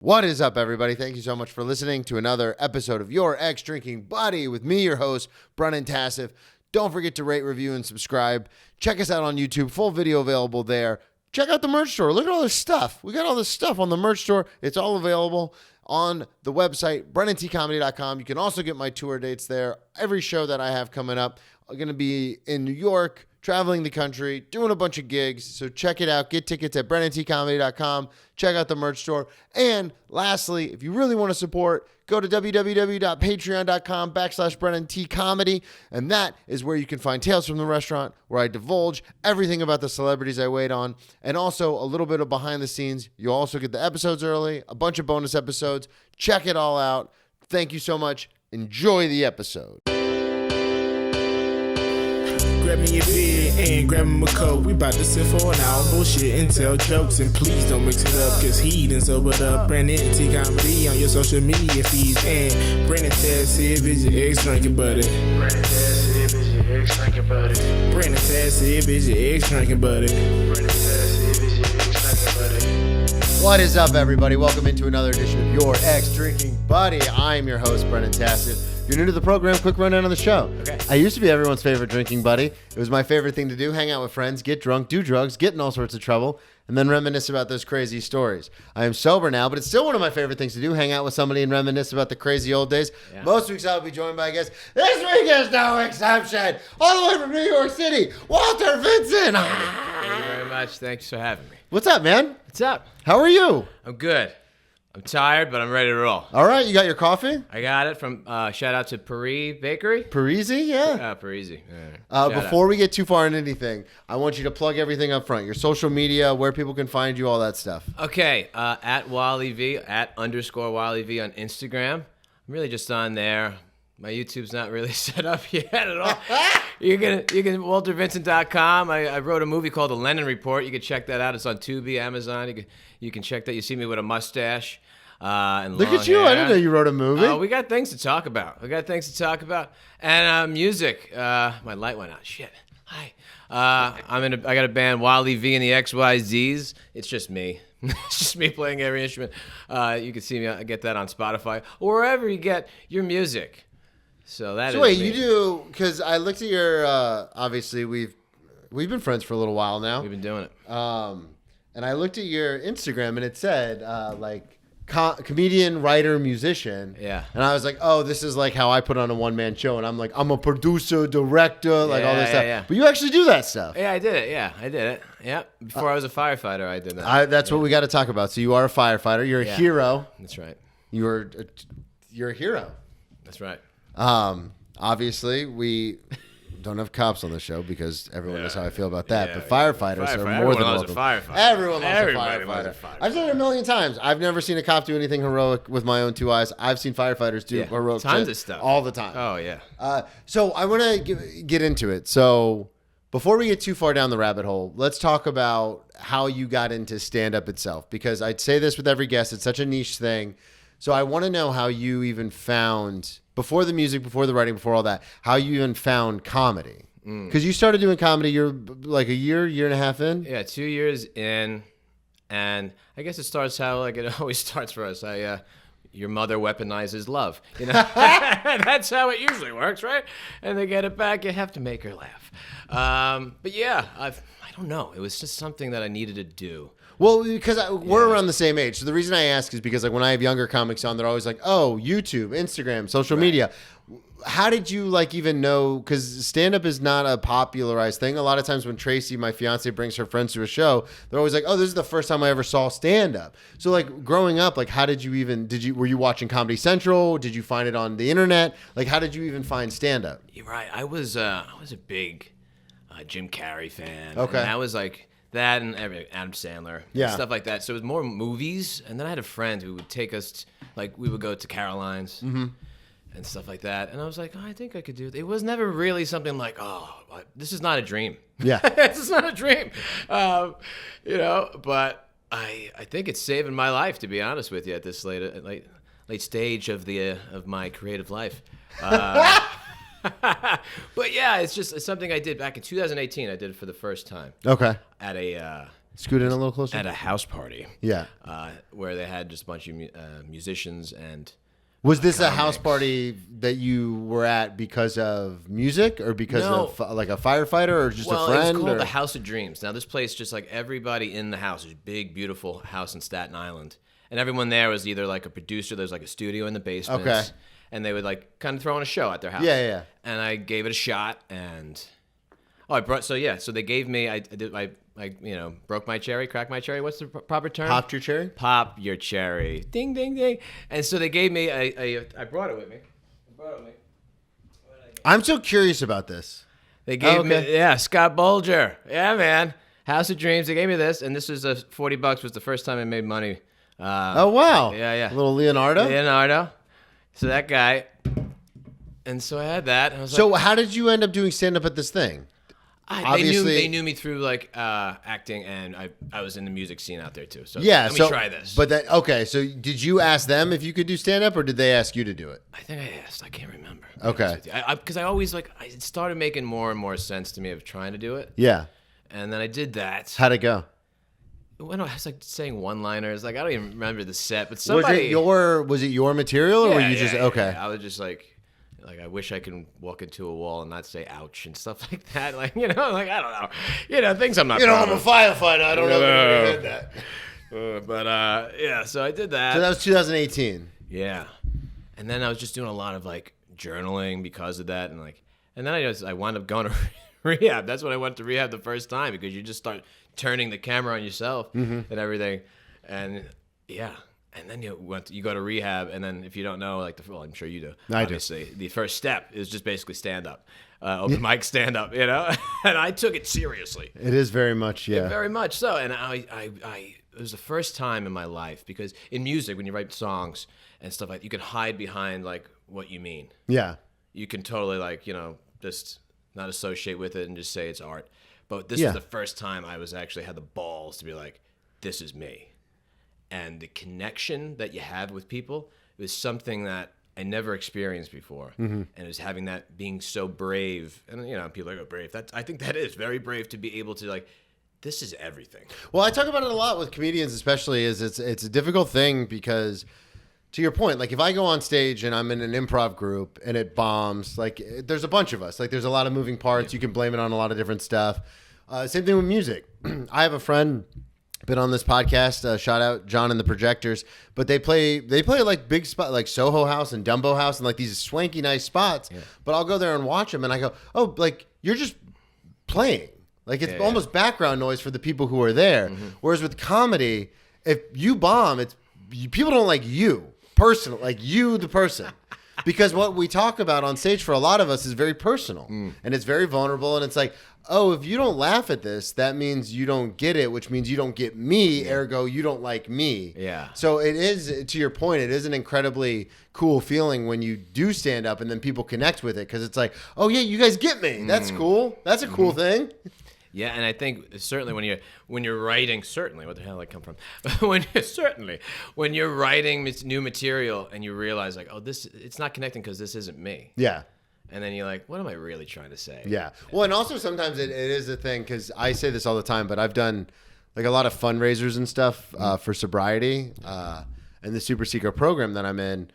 What is up, everybody? Thank you so much for listening to another episode of Your Ex Drinking Buddy with me, your host, Brennan Tassif. Don't forget to rate, review, and subscribe. Check us out on YouTube. Full video available there. Check out the merch store. Look at all this stuff. We got all this stuff on the merch store. It's all available on the website, BrennanTComedy.com. You can also get my tour dates there. Every show that I have coming up, I'm going to be in New York, traveling the country, doing a bunch of gigs. So check it out. Get tickets at BrennanTComedy.com. Check out the merch store. And lastly, if you really want to support, go to www.patreon.com/BrennanTComedy. And that is where you can find Tales from the Restaurant, where I divulge everything about the celebrities I wait on. And also a little bit of behind the scenes. You'll also get the episodes early, a bunch of bonus episodes. Check it all out. Thank you so much. Enjoy the episode. Grab me a beer and grab him a coke. We bout to sit for an hour, bullshit and tell jokes. And please don't mix it up, cause he done sobered up. Brennan T Comedy on your social media feeds. And Brennan Tassif is your ex drinking buddy. Brennan Tassif is your ex drinking buddy. Brennan Tassif is your ex drinking buddy. Brennan Tassif is your ex drinking buddy. What is up, everybody? Welcome into another edition of Your Ex Drinking Buddy. I'm your host, Brennan Tassif. If you're new to the program, quick rundown of the show. Okay. I used to be everyone's favorite drinking buddy. It was my favorite thing to do, hang out with friends, get drunk, do drugs, get in all sorts of trouble, and then reminisce about those crazy stories. I am sober now, but it's still one of my favorite things to do, hang out with somebody and reminisce about the crazy old days. Yeah. Most weeks I'll be joined by a guest. This week is no exception. All the way from New York City, Walter Vincent. Thank you very much. Thanks for having me. What's up, man? What's up? How are you? I'm good. I'm tired, but I'm ready to roll. All right, you got your coffee? I got it from, shout out to Paris Bakery. Parisi, yeah. Parisi. Before we get too far into anything, I want you to plug everything up front. Your social media, where people can find you, all that stuff. Okay, at Wally V, @ Wally V on Instagram. I'm really just on there. My YouTube's not really set up yet at all. You can WalterVincent.com. I wrote a movie called The Lennon Report. You can check that out. It's on Tubi, Amazon. You can check that. You see me with a mustache and Look long at you. hair. I didn't know you wrote a movie. We got things to talk about. And music. My light went out. Shit. Hi. I got a band, Wally V and the XYZs. It's just me. It's just me playing every instrument. You can see me. I get that on Spotify or wherever you get your music. So wait, me. you do, because I looked at your, obviously we've been friends for a little while now. We've been doing it. And I looked at your Instagram and it said, comedian, writer, musician. Yeah. And I was like, oh, this is like how I put on a one-man show. And I'm like, I'm a producer, director, all this stuff. Yeah. But you actually do that stuff. Yeah, I did it. Yeah. Before I was a firefighter, I did that. That's what we got to talk about. So you are a firefighter. You're a hero. That's right. You're a hero. That's right. Obviously, we don't have cops on the show because everyone knows how I feel about that. But firefighters are more than welcome. Everyone loves a firefighter. I've said it a million times. I've never seen a cop do anything heroic with my own two eyes. I've seen firefighters do heroic tons shit of stuff all the time. Oh yeah. So I want to get into it. So before we get too far down the rabbit hole, let's talk about how you got into stand-up itself, because I'd say this with every guest. It's such a niche thing. So I want to know how you even found, before the music, before the writing, before all that, how you even found comedy. Because you started doing comedy, you're like a year and a half in? Yeah, 2 years in. And I guess it starts how it always starts for us. Your mother weaponizes love. You know, that's how it usually works, right? And to get it back, you have to make her laugh. But yeah, I don't know. It was just something that I needed to do. Well, because we're around the same age. So the reason I ask is because when I have younger comics on, they're always like, oh, YouTube, Instagram, social media. How did you even know? Because stand-up is not a popularized thing. A lot of times when Tracy, my fiance, brings her friends to a show, they're always like, oh, this is the first time I ever saw stand-up. So growing up, how did you even, were you watching Comedy Central? Did you find it on the internet? How did you even find stand-up? You're right. I was a big Jim Carrey fan. Okay. And that was that and Adam Sandler, stuff like that. So it was more movies, and then I had a friend who would take us, we would go to Caroline's and stuff like that. And I was like, oh, I think I could do it. It was never really something like, oh, this is not a dream. Yeah, this is not a dream, But I think it's saving my life, to be honest with you, at this late stage of my creative life. But yeah, it's something I did back in 2018. I did it for the first time. Okay. At a Scoot in a little closer. At a house party. Yeah. Where they had just a bunch of musicians and. Was this a house party that you were at because of music or because of like a firefighter or just a friend? Well, it's called the House of Dreams. Now, this place, just like everybody in the house, is a big, beautiful house in Staten Island. And everyone there was either like a producer, there's like a studio in the basement. Okay. And they would like kind of throw on a show at their house. Yeah. And I gave it a shot and... so they gave me, I broke my cherry, cracked my cherry. What's the proper term? Popped your cherry? Pop your cherry. Ding, ding, ding. And so they gave me I brought it with me. I'm so curious about this. They gave me, Scott Bolger. Yeah, man. House of Dreams. They gave me this, and this was $40. Was the first time I made money. Oh, wow. Yeah. A little Leonardo. So that guy. And so I had that. And I was so how did you end up doing stand-up at this thing? They knew me through like acting, and I was in the music scene out there too. So let me try this. But so did you ask them if you could do stand up, or did they ask you to do it? I think I asked. I can't remember. Okay. Because I always it started making more and more sense to me of trying to do it. Yeah. And then I did that. How'd it go? When I was like saying one-liners, like I don't even remember the set, but somebody was it your material, or were you just okay? I was just like I wish I could walk into a wall and not say ouch and stuff like that. Like, I don't know. Things I'm not proud I'm a firefighter. I don't know if I did that. So I did that. So that was 2018. Yeah. And then I was just doing a lot of like journaling because of that. And then I wound up going to rehab. That's when I went to rehab the first time, because you just start turning the camera on yourself and everything. And yeah. And then you go to rehab, and then if you don't know, I'm sure you do. Obviously, the first step is just basically stand up, open mic stand up, and I took it seriously. It is very much, yeah, very much so. And it was the first time in my life, because in music, when you write songs and stuff you can hide behind like what you mean. Yeah, you can totally just not associate with it and just say it's art. But this was the first time I actually had the balls to be like, this is me. And the connection that you have with people was something that I never experienced before. Mm-hmm. And it was having that, being so brave. And, people are like, oh, brave. I think that is very brave to be able to, this is everything. Well, I talk about it a lot with comedians, especially, is it's a difficult thing because, to your point, if I go on stage and I'm in an improv group and it bombs, there's a bunch of us. There's a lot of moving parts. You can blame it on a lot of different stuff. Same thing with music. I have a friend... been on this podcast, shout out John and the Projectors, but they play big spot like Soho House and Dumbo House and these swanky nice spots. Yeah. But I'll go there and watch them and I go, oh, you're just playing. It's almost background noise for the people who are there. Mm-hmm. Whereas with comedy, if you bomb, people don't like you personally, like you the person. Because what we talk about on stage for a lot of us is very personal and it's very vulnerable, and it's like, oh, if you don't laugh at this, that means you don't get it, which means you don't get me, ergo you don't like me. Yeah. So it is, to your point, it is an incredibly cool feeling when you do stand up and then people connect with it, because it's like, oh yeah, you guys get me. That's cool. That's a cool thing. Yeah, and I think certainly when you're writing, certainly, what the hell did I come from? when you're writing new material and you realize it's not connecting because this isn't me. Yeah. And then you're like, what am I really trying to say? Yeah. Well, and also sometimes it is a thing, because I say this all the time, but I've done a lot of fundraisers and stuff for sobriety and the Super Secret program that I'm in.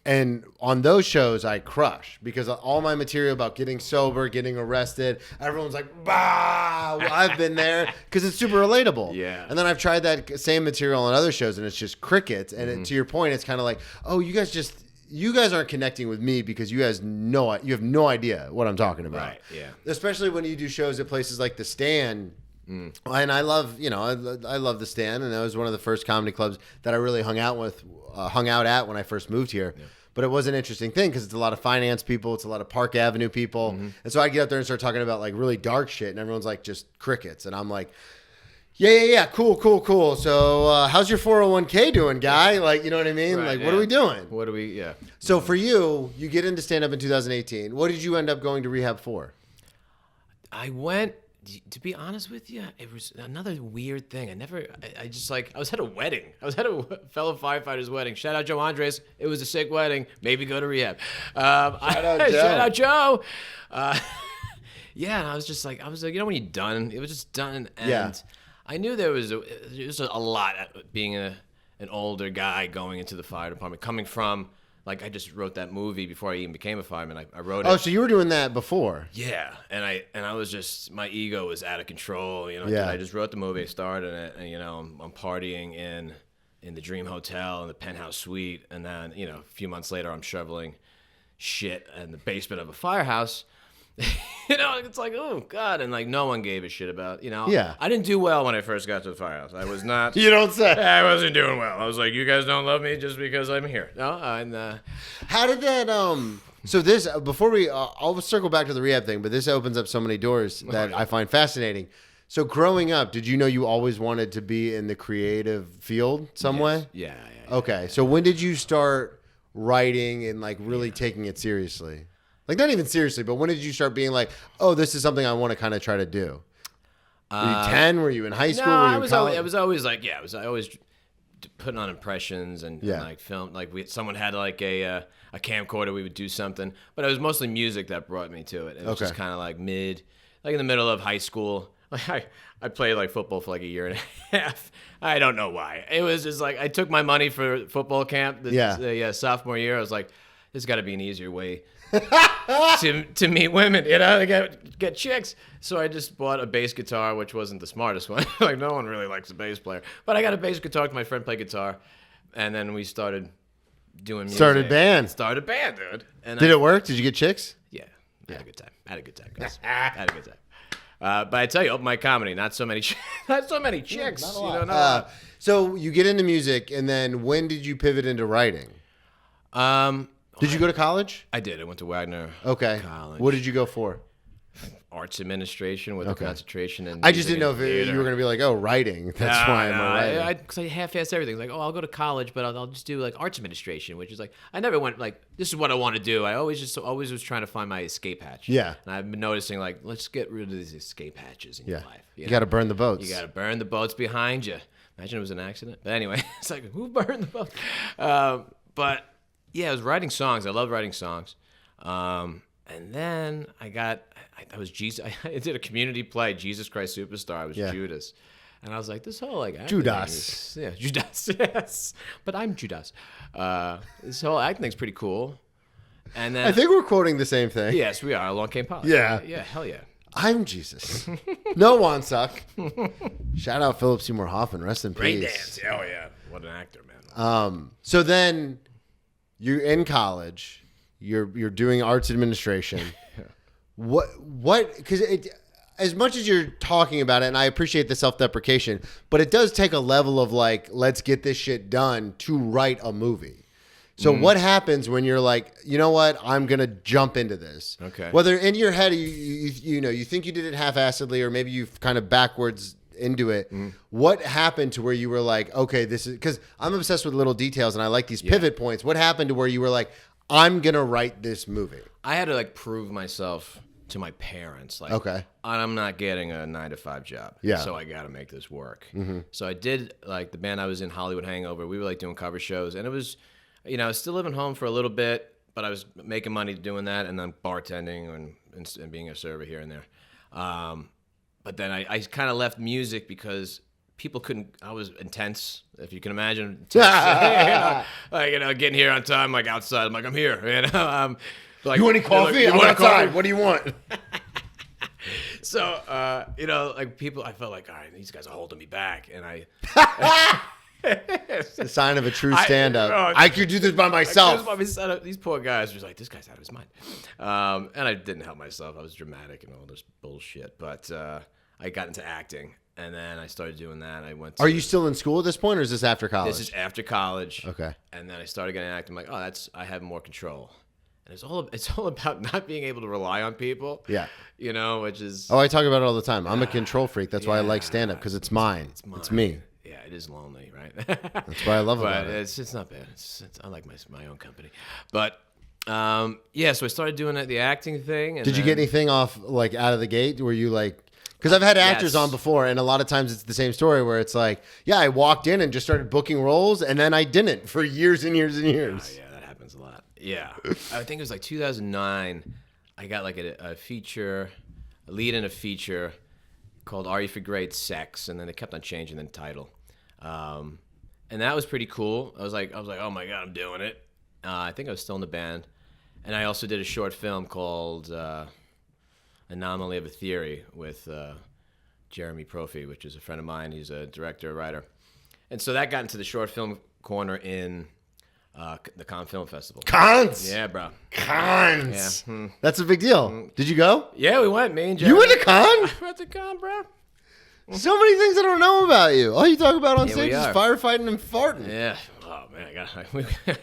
And on those shows, I crush, because all my material about getting sober, getting arrested, everyone's like, bah, well, I've been there, because it's super relatable. Yeah. And then I've tried that same material on other shows, and it's just crickets. And to your point, it's kind of like, oh, you guys aren't connecting with me because you have no idea what I'm talking about. Right, yeah. Especially when you do shows at places like The Stand. And I love, I love The Stand, and that was one of the first comedy clubs that I really hung out at when I first moved here. Yeah. But it was an interesting thing because it's a lot of finance people, it's a lot of Park Avenue people, and so I get up there and start talking about really dark shit, and everyone's like just crickets, and I'm like, yeah, cool. So how's your 401k doing, guy? You know what I mean? Right, what are we doing? What do we? Yeah. So for you get into stand up in 2018. What did you end up going to rehab for? I went. To be honest with you, it was another weird thing. I was at a wedding. I was at a fellow firefighter's wedding. Shout out Joe Andres. It was a sick wedding. Maybe go to rehab. Shout out Joe. Yeah, and I was like, when you're done, it was just done. And I knew there was a lot being an older guy going into the fire department, coming from, like, I just wrote that movie before I even became a fireman. I wrote it. Oh, so you were doing that before? Yeah, and I was just, my ego was out of control. Yeah. I just wrote the movie, I starred in it, and I'm partying in the Dream Hotel in the penthouse suite, and then a few months later I'm shoveling shit in the basement of a firehouse. It's like, oh God, and like no one gave a shit about. Yeah. I didn't do well when I first got to the firehouse. I was not. You don't say. I wasn't doing well. I was like, you guys don't love me just because I'm here. No, and how did that? So this before we, I'll circle back to the rehab thing, but this opens up so many doors that I find fascinating. So growing up, did you know you always wanted to be in the creative field some way? Yeah. Okay, so when did you start writing and like really taking it seriously? Like not even seriously, but when did you start being like, oh, this is something I want to kind of try to do? Were you 10? Were you in high school? No, Were you I in was college? always like, I always putting on impressions and like film. Like someone had like a camcorder, we would do something. But it was mostly music that brought me to it. It was just kind of like like in the middle of high school. Like I played like football for like a year and a half. I don't know why. It was just like I took my money for football camp. Sophomore year. I was like, there's got to be an easier way to meet women, to get chicks. So I just bought a bass guitar, which wasn't the smartest one. Like no one really likes a bass player, but I got a bass guitar. My friend played guitar, and then we started doing music. Started a band, dude. And did it work? Did you get chicks? Yeah, I had a good time. Guys. Had a good time. But I tell you, open mic comedy, not so many chicks. Not a lot. So you get into music, and then when did you pivot into writing? Did you go to college? I did. I went to Wagner. Okay. College. What did you go for? Arts administration with a concentration in. I just didn't know if you were going to be like, oh, writing. That's why I'm writing. Because I half-assed everything. Like, I'll go to college, but I'll just do like arts administration, which is like I never went like this is what I want to do. I always was trying to find my escape hatch. Yeah. And I've been noticing like let's get rid of these escape hatches in your life. You got to burn the boats. You got to burn the boats behind you. Imagine it was an accident. But anyway, it's like who burned the boat? But yeah, I was writing songs. I loved writing songs. And then I was Jesus. I did a community play, Jesus Christ Superstar. I was Judas. And I was like, this whole like acting Judas. thing is, Judas, yes. But I'm Judas. This whole acting thing's pretty cool. And then I think we're quoting the same thing. yes, we are. Along came Polly. Yeah. Yeah, hell yeah. I'm Jesus. No one suck. Shout out Philip Seymour Hoffman. Rest in Great peace. dance. Oh yeah. What an actor, man. So then you're in college. You're doing arts administration. What? Because as much as you're talking about it, and I appreciate the self-deprecation, but it does take a level of like, let's get this shit done to write a movie. So what happens when you're like, you know what, I'm gonna jump into this? Okay. Whether in your head you think you did it half-assedly, or maybe you've kind of backwards into it. What happened to where you were like, okay, this is because I'm obsessed with little details and I like these pivot points. What happened to where you were like, I'm gonna write this movie? I had to like prove myself to my parents. Like, okay, I'm not getting a 9-to-5 job. Yeah. So I got to make this work. So I did like the band I was in, Hollywood Hangover. We were like doing cover shows, and it was, I was still living home for a little bit, but I was making money doing that, and then bartending and being a server here and there. But then I kind of left music because people couldn't. I was intense, if you can imagine. Getting here on time, like outside. I'm like, I'm here. Like, you want any coffee? I'm outside. What do you want? So, like people, I felt like, all right, these guys are holding me back, and The sign of a true stand-up. I could do this by myself. These poor guys were like, this guy's out of his mind. And I didn't help myself. I was dramatic and all this bullshit. But I got into acting, and then I started doing that. Are you still in school at this point, or is this after college? This is after college. Okay. And then I started getting acting. I'm like, I have more control. And it's all about not being able to rely on people. Yeah. Which is... Oh, I talk about it all the time. I'm a control freak. That's why I like stand-up, because it's mine. It's me. Yeah, it is lonely, right? That's what I love about it. It's not bad. I like my own company. But, so I started doing the acting thing. And Did you get anything off, like, out of the gate? Were you, like... Because I've had actors on before, and a lot of times it's the same story where it's like, yeah, I walked in and just started booking roles, and then I didn't for years and years and years. Yeah, that happens a lot. Yeah. I think it was like 2009. I got like a feature, a lead in a feature, called Are You for Great Sex? And then they kept on changing the title. And that was pretty cool. I was like, oh my God, I'm doing it. I think I was still in the band. And I also did a short film called Anomaly of a Theory with Jeremy Profi, which is a friend of mine. He's a director, writer. And so that got into the short film corner in the Cannes Film Festival. Cannes? Yeah, bro. Cannes. Yeah. That's a big deal. Did you go? Yeah, we went. Me and Jeremy. You went to Cannes? I went to Cannes, bro. So many things I don't know about you. All you talk about on Yeah, stage we is are. firefighting and farting. Yeah. Oh, man,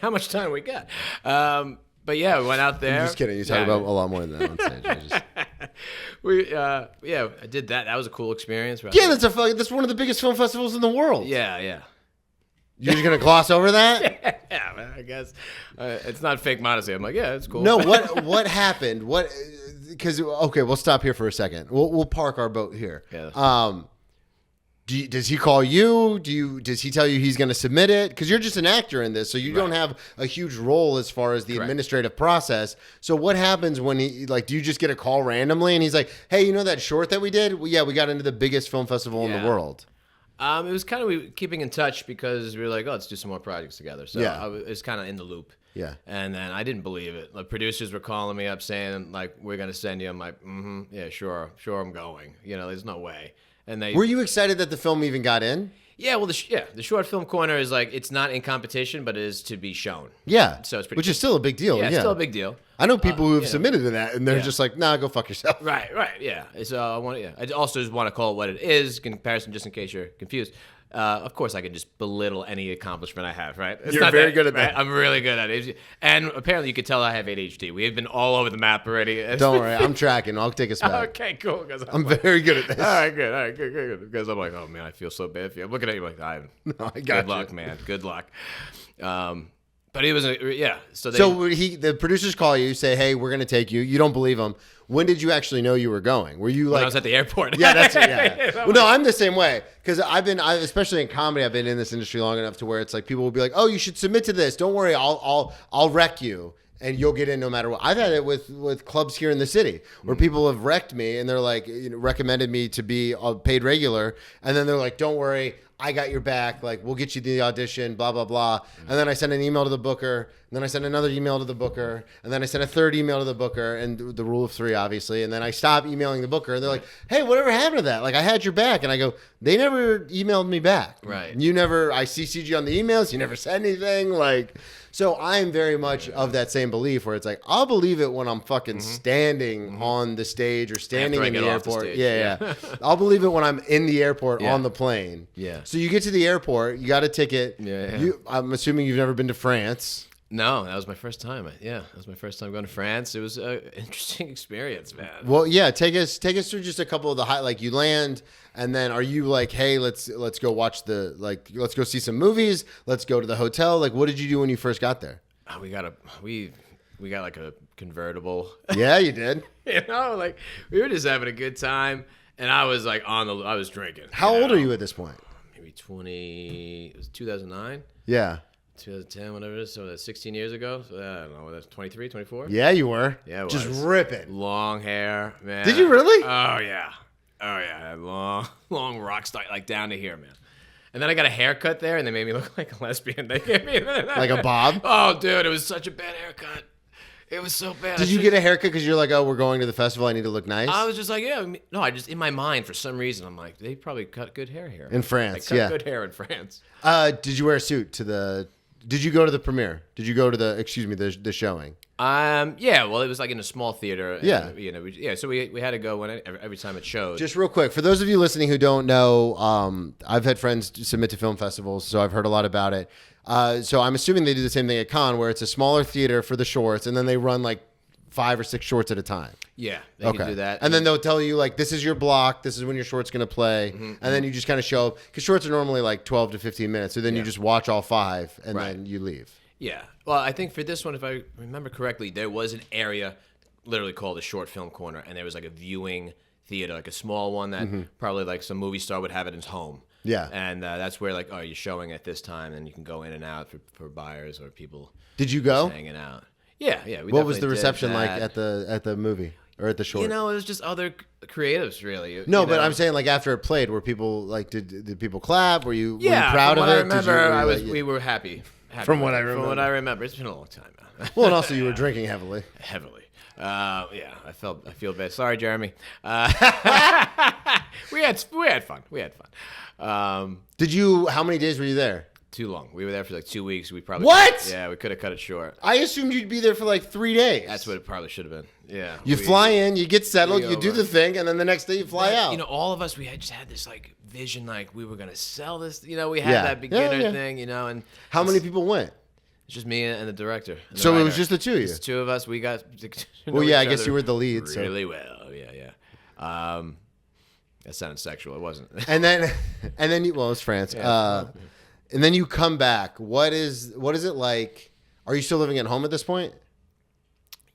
how much time we got? But yeah, we went out there. I'm just kidding. You talk about a lot more than that on stage. I did that. That was a cool experience. Right? Yeah, that's one of the biggest film festivals in the world. Yeah. You're just gonna gloss over that? Yeah, man, I guess it's not fake modesty. I'm like, yeah, it's cool. No, what happened? Because okay, we'll stop here for a second. We'll park our boat here. Yeah. Does he call you? Does he tell you he's going to submit it? Because you're just an actor in this, so you don't have a huge role as far as the administrative process. So what happens when he do you just get a call randomly and he's like, hey, you know that short that we did? Well, yeah, we got into the biggest film festival in the world. It was kind of keeping in touch because we were like, oh, let's do some more projects together. So Yeah. I was kind of in the loop. Yeah. And then I didn't believe it. The producers were calling me up saying, like, we're going to send you. I'm like, yeah, sure, I'm going. There's no way. And Were you excited that the film even got in? Yeah, well, the short film corner is like, it's not in competition, but it is to be shown. Yeah. So it's pretty Which cool. is still a big deal. Yeah, it's still a big deal. I know people who have submitted to that, and they're just like, nah, go fuck yourself. Right, yeah. So I also just want to call it what it is, in comparison, just in case you're confused. Of course, I can just belittle any accomplishment I have, right? You're very good at that. Right? I'm really good at it. And apparently you could tell I have ADHD. We have been all over the map already. Don't worry, I'm tracking. I'll take us back. Okay, cool. I'm very good at this. All right, good. Because I'm like, oh, man, I feel so bad for you. I'm looking at you like, I got good luck, man. Good luck. But it was, So the producers call you, say, hey, we're going to take you. You don't believe them. When did you actually know you were going? Were you when I was at the airport. Yeah, that's it. Yeah. Well, no, I'm the same way because especially in comedy, I've been in this industry long enough to where it's like people will be like, "Oh, you should submit to this. Don't worry, I'll wreck you." And you'll get in no matter what. I've had it with clubs here in the city where people have wrecked me and they're like, recommended me to be a paid regular. And then they're like, don't worry, I got your back. Like, we'll get you the audition, blah, blah, blah. And then I send an email to the booker. And then I send another email to the booker. And then I send a third email to the booker. And the rule of three, obviously. And then I stop emailing the booker. And they're like, hey, whatever happened to that? Like, I had your back. And I go, they never emailed me back. Right. I CC'd you on the emails. You never said anything. Like... So I'm very much of that same belief where it's like, I'll believe it when I'm fucking standing on the stage or standing in the airport. Yeah. I'll believe it when I'm in the airport on the plane. Yeah. So you get to the airport, you got a ticket. Yeah. I'm assuming you've never been to France. No, that was my first time. That was my first time going to France. It was an interesting experience, man. Well, yeah, take us through just a couple of the like you land and then are you like, hey, let's go watch let's go see some movies, let's go to the hotel. Like what did you do when you first got there? We got like a convertible. Yeah, you did. Like we were just having a good time and I was like I was drinking. How old are you at this point? Maybe 20, it was 2009? Yeah. 2010, whatever it is, so that's 16 years ago. So I don't know, that's 23, 24? Yeah, you were. Yeah, just ripping. Long hair, man. Did you really? Oh, yeah. Long rock style, like down to here, man. And then I got a haircut there, and they made me look like a lesbian. They gave me like a bob? Oh, dude, it was such a bad haircut. It was so bad. Did you get a haircut because you're like, oh, we're going to the festival, I need to look nice? I was just like, I just, in my mind, for some reason, I'm like, they probably cut good hair here. In France, they cut good hair in France. Did you wear a suit to the... Did you go to the premiere? Did you go to the showing? Yeah, well, it was like in a small theater. And, so we had to go every time it showed. Just real quick, for those of you listening who don't know, I've had friends submit to film festivals, so I've heard a lot about it. So I'm assuming they do the same thing at Cannes, where it's a smaller theater for the shorts, and then they run like 5 or 6 shorts at a time. Yeah, they can do that. And then they'll tell you, like, this is your block, this is when your short's going to play, and then you just kind of show up. Because shorts are normally like 12 to 15 minutes, so then you just watch all 5, and then you leave. Yeah. Well, I think for this one, if I remember correctly, there was an area literally called a short film corner, and there was like a viewing theater, like a small one that probably like some movie star would have at his home. Yeah. And that's where, like, oh, you're showing at this time, and you can go in and out for buyers or people. Did you go? Hanging out. Yeah. What was the reception like at the movie? or at the short? You know, it was just other creatives, really. No, you but know? I'm saying like after it played, were people like did people clap? Were you Yeah, proud from of what it? I remember, Were you we were happy. From what I From what I remember, it's been a long time now. Well, and also you were drinking heavily. Heavily. Yeah, I feel bad. Sorry, Jeremy. We had fun. Did you? How many days were you there? Too long. We were there for like 2 weeks. We probably What? Yeah, we could have cut it short. I assumed you'd be there for like 3 days. That's what it probably should have been. Yeah. You fly in, you get settled, we you do over. the thing, and then the next day you fly out. You know, all of us, we had just had this like vision, like we were gonna sell this. You know, we had Yeah. that beginner Yeah. thing. You know, and How many people went? it's just me and the director. And the So it was writer. just the two of you. Just 2 of us. We got. To know Well, yeah, each I guess other you were the lead. So. really well. Yeah. That sounded sexual. It wasn't. And then you, well, it's France. And then you come back. What is it like? Are you still living at home at this point?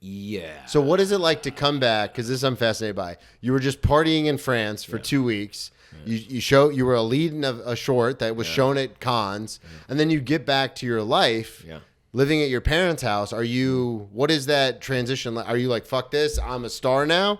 Yeah. So what is it like to come back? Because this I'm fascinated by. You were just partying in France for 2 weeks. You were a lead in a short that was shown at cons, and then you get back to your life. Yeah. Living at your parents' house. What is that transition like? Are you like, fuck this, I'm a star now?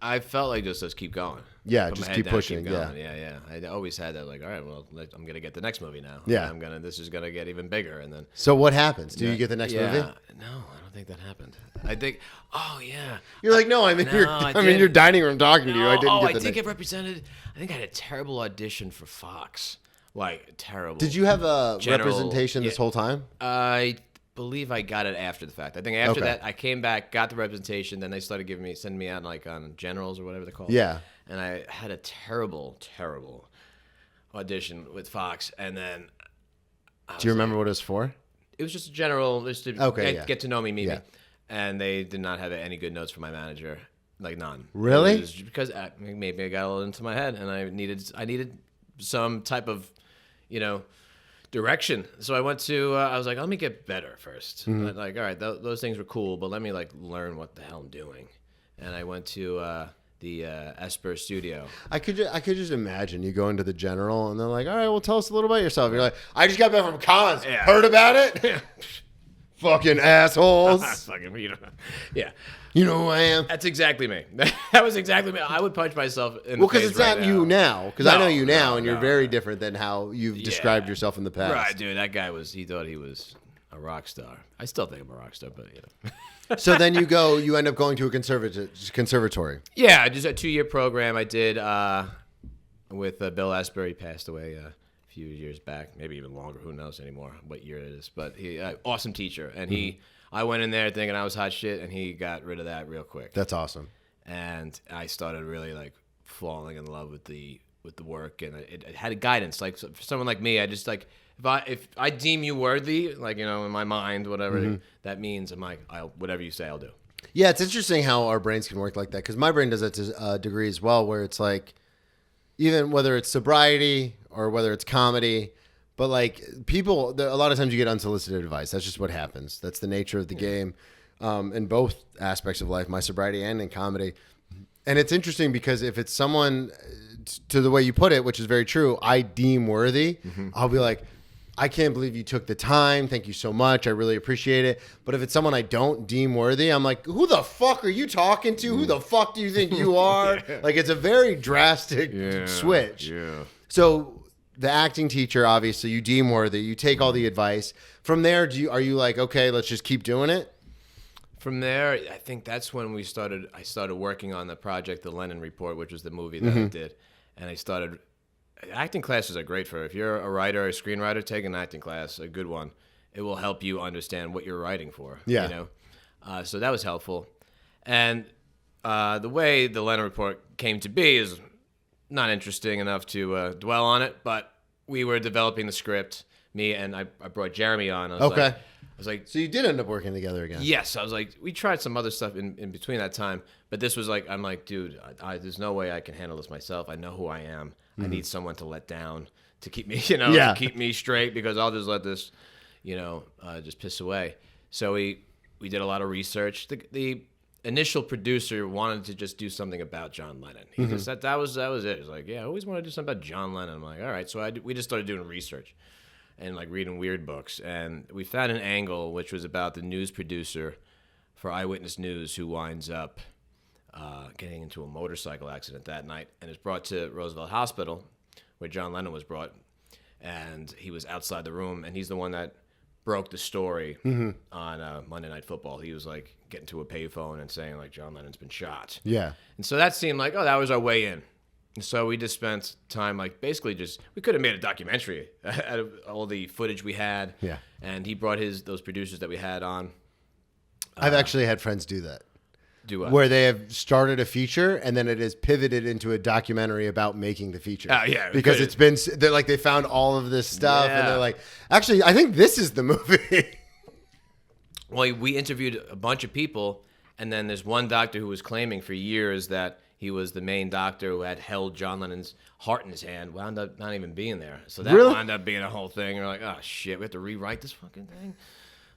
I felt like just let's keep going. Yeah, Put just my keep head down, pushing, going. Yeah. I always had that, like, all right, well, I'm gonna get the next movie now. Yeah. This is gonna get even bigger, and then. So what happens? Do you get the next movie? No, I don't think that happened. I think. Oh yeah. You're like, no, I'm in your dining room talking to you. I didn't get the next. it represented. I think I had a terrible audition for Fox. Like terrible. Did you have a General- representation this yeah. whole time? I believe I got it after the fact. I think after Okay. that, I came back, got the representation. Then they started sending me out like on generals or whatever they're called. Yeah. And I had a terrible audition with Fox. And then Do you remember what it was for? it was just a general, just to get to know me, meet Yeah. me. And they did not have any good notes for my manager, like none. Really? It was because maybe I got a little into my head, and I needed some type of, direction. So I went to, I was like, let me get better 1st. Mm-hmm. Like, all right, those things were cool, but let me like learn what the hell I'm doing. And I went to the Esper studio. I could just imagine you go into the general and they're like, all right, well, tell us a little about yourself. You're like, I just got back from cons. Yeah. Heard about it? Fucking assholes. Yeah. You know who I am? That's exactly me. That was exactly me. I would punch myself in Well, the face because it's right not now. you now. Because I know you now, no, and you're no, very different than how you've described yourself in the past. Right, dude. That guy he thought he was a rock star. I still think I'm a rock star, but So then you end up going to a conservatory. Yeah, just a 2-year program I did with Bill Esper. He passed away a few years back, maybe even longer. Who knows anymore what year it is? But he awesome teacher, and I went in there thinking I was hot shit, and he got rid of that real quick. That's awesome. And I started really like falling in love with the work, and it had a guidance. Like for someone like me, I just like if I deem you worthy, like in my mind, whatever that means, I'm like, whatever you say, I'll do. Yeah, it's interesting how our brains can work like that. Because my brain does that to a degree as well, where it's like, even whether it's sobriety or whether it's comedy, but like people, a lot of times you get unsolicited advice. That's just what happens. That's the nature of the game in both aspects of life, my sobriety and in comedy. And it's interesting because if it's someone, to the way you put it, which is very true, I deem worthy, I'll be like, I can't believe you took the time. Thank you so much. I really appreciate it. But if it's someone I don't deem worthy, I'm like, who the fuck are you talking to? Who the fuck do you think you are? Like, it's a very drastic switch. Yeah. So the acting teacher, obviously, you deem worthy. You take all the advice. From there, are you like, okay, let's just keep doing it? From there, I think that's when I started working on the project, The Lennon Report, which was the movie that I did. And I started... Acting classes are great for if you're a writer or a screenwriter. Take an acting class, a good one. It will help you understand what you're writing for. Yeah. So that was helpful. And the way the Lennon Report came to be is not interesting enough to dwell on it. But we were developing the script. Me and I brought Jeremy on. I was like, so you did end up working together again. yes. I was like, we tried some other stuff in between that time, but this was like, I'm like, dude, there's no way I can handle this myself. I know who I am. I need someone to let down to keep me, to keep me straight, because I'll just let this, just piss away. So we did a lot of research. The initial producer wanted to just do something about John Lennon. He just that was it. He's like, yeah, I always want to do something about John Lennon. I'm like, all right. So we just started doing research and like reading weird books, and we found an angle which was about the news producer for Eyewitness News who winds up getting into a motorcycle accident that night, and is brought to Roosevelt Hospital, where John Lennon was brought, and he was outside the room, and he's the one that broke the story on Monday Night Football. He was like getting to a payphone and saying like John Lennon's been shot. Yeah. And so that seemed like, oh, that was our way in. And so we just spent time like basically we could have made a documentary out of all the footage we had. Yeah. And he brought those producers that we had on. I've actually had friends do that. Do what? Where they have started a feature and then it has pivoted into a documentary about making the feature. Oh, yeah. Because they're like, they found all of this stuff and Yeah. they're like, actually, I think this is the movie. Well, we interviewed a bunch of people, and then there's one doctor who was claiming for years that he was the main doctor who had held John Lennon's heart in his hand, wound up not even being there. So that Really? wound up being a whole thing. We're like, oh, shit, we have to rewrite this fucking thing?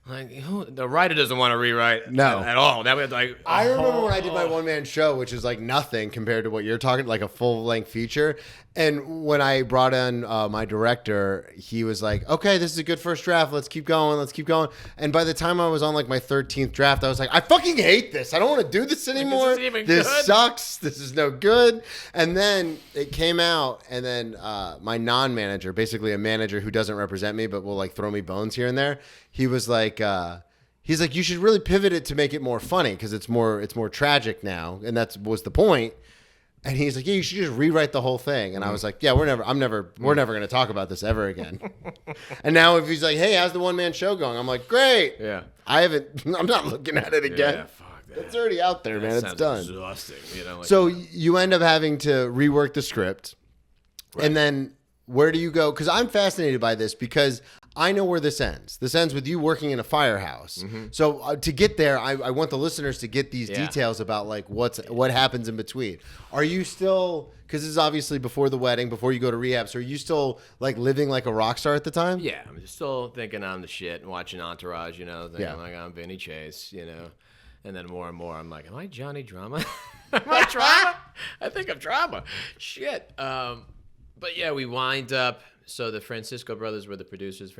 Like, the writer doesn't want to rewrite at all. That was like I remember when I did my one-man show, which is like nothing compared to what you're talking, like a full-length feature. And when I brought in my director, he was like, okay, this is a good first draft. Let's keep going. And by the time I was on like my 13th draft, I was like, I fucking hate this. I don't want to do this anymore. isn't even This good. sucks. This is no good. And then it came out, and then my non-manager, basically a manager who doesn't represent me but will like throw me bones here and there, he was like, he's like, you should really pivot it to make it more funny because it's more tragic now, and that was the point. And he's like, yeah, you should just rewrite the whole thing. And I was like, yeah, we're never going to talk about this ever again. And now if he's like, hey, how's the one-man show going? I'm like, great. Yeah. I'm not looking at it again. Yeah, fuck that. It's already out there, man. It's Sounds done. exhausting, you know. Like, So you end up having to rework the script. Right. And then where do you go? Because I'm fascinated by this because I know where this ends. This ends with you working in a firehouse. So to get there, I want the listeners to get these details about like what happens in between. Are you still, because this is obviously before the wedding, before you go to rehab, so are you still like living like a rock star at the time? yeah, I'm still thinking I'm the shit and watching Entourage, you know, thinking like I'm Vinny Chase, you know. And then more and more, I'm like, am I Johnny Drama? Am I Drama? I think I'm Drama. Shit. But yeah, we wind up. So the Francisco brothers were the producers.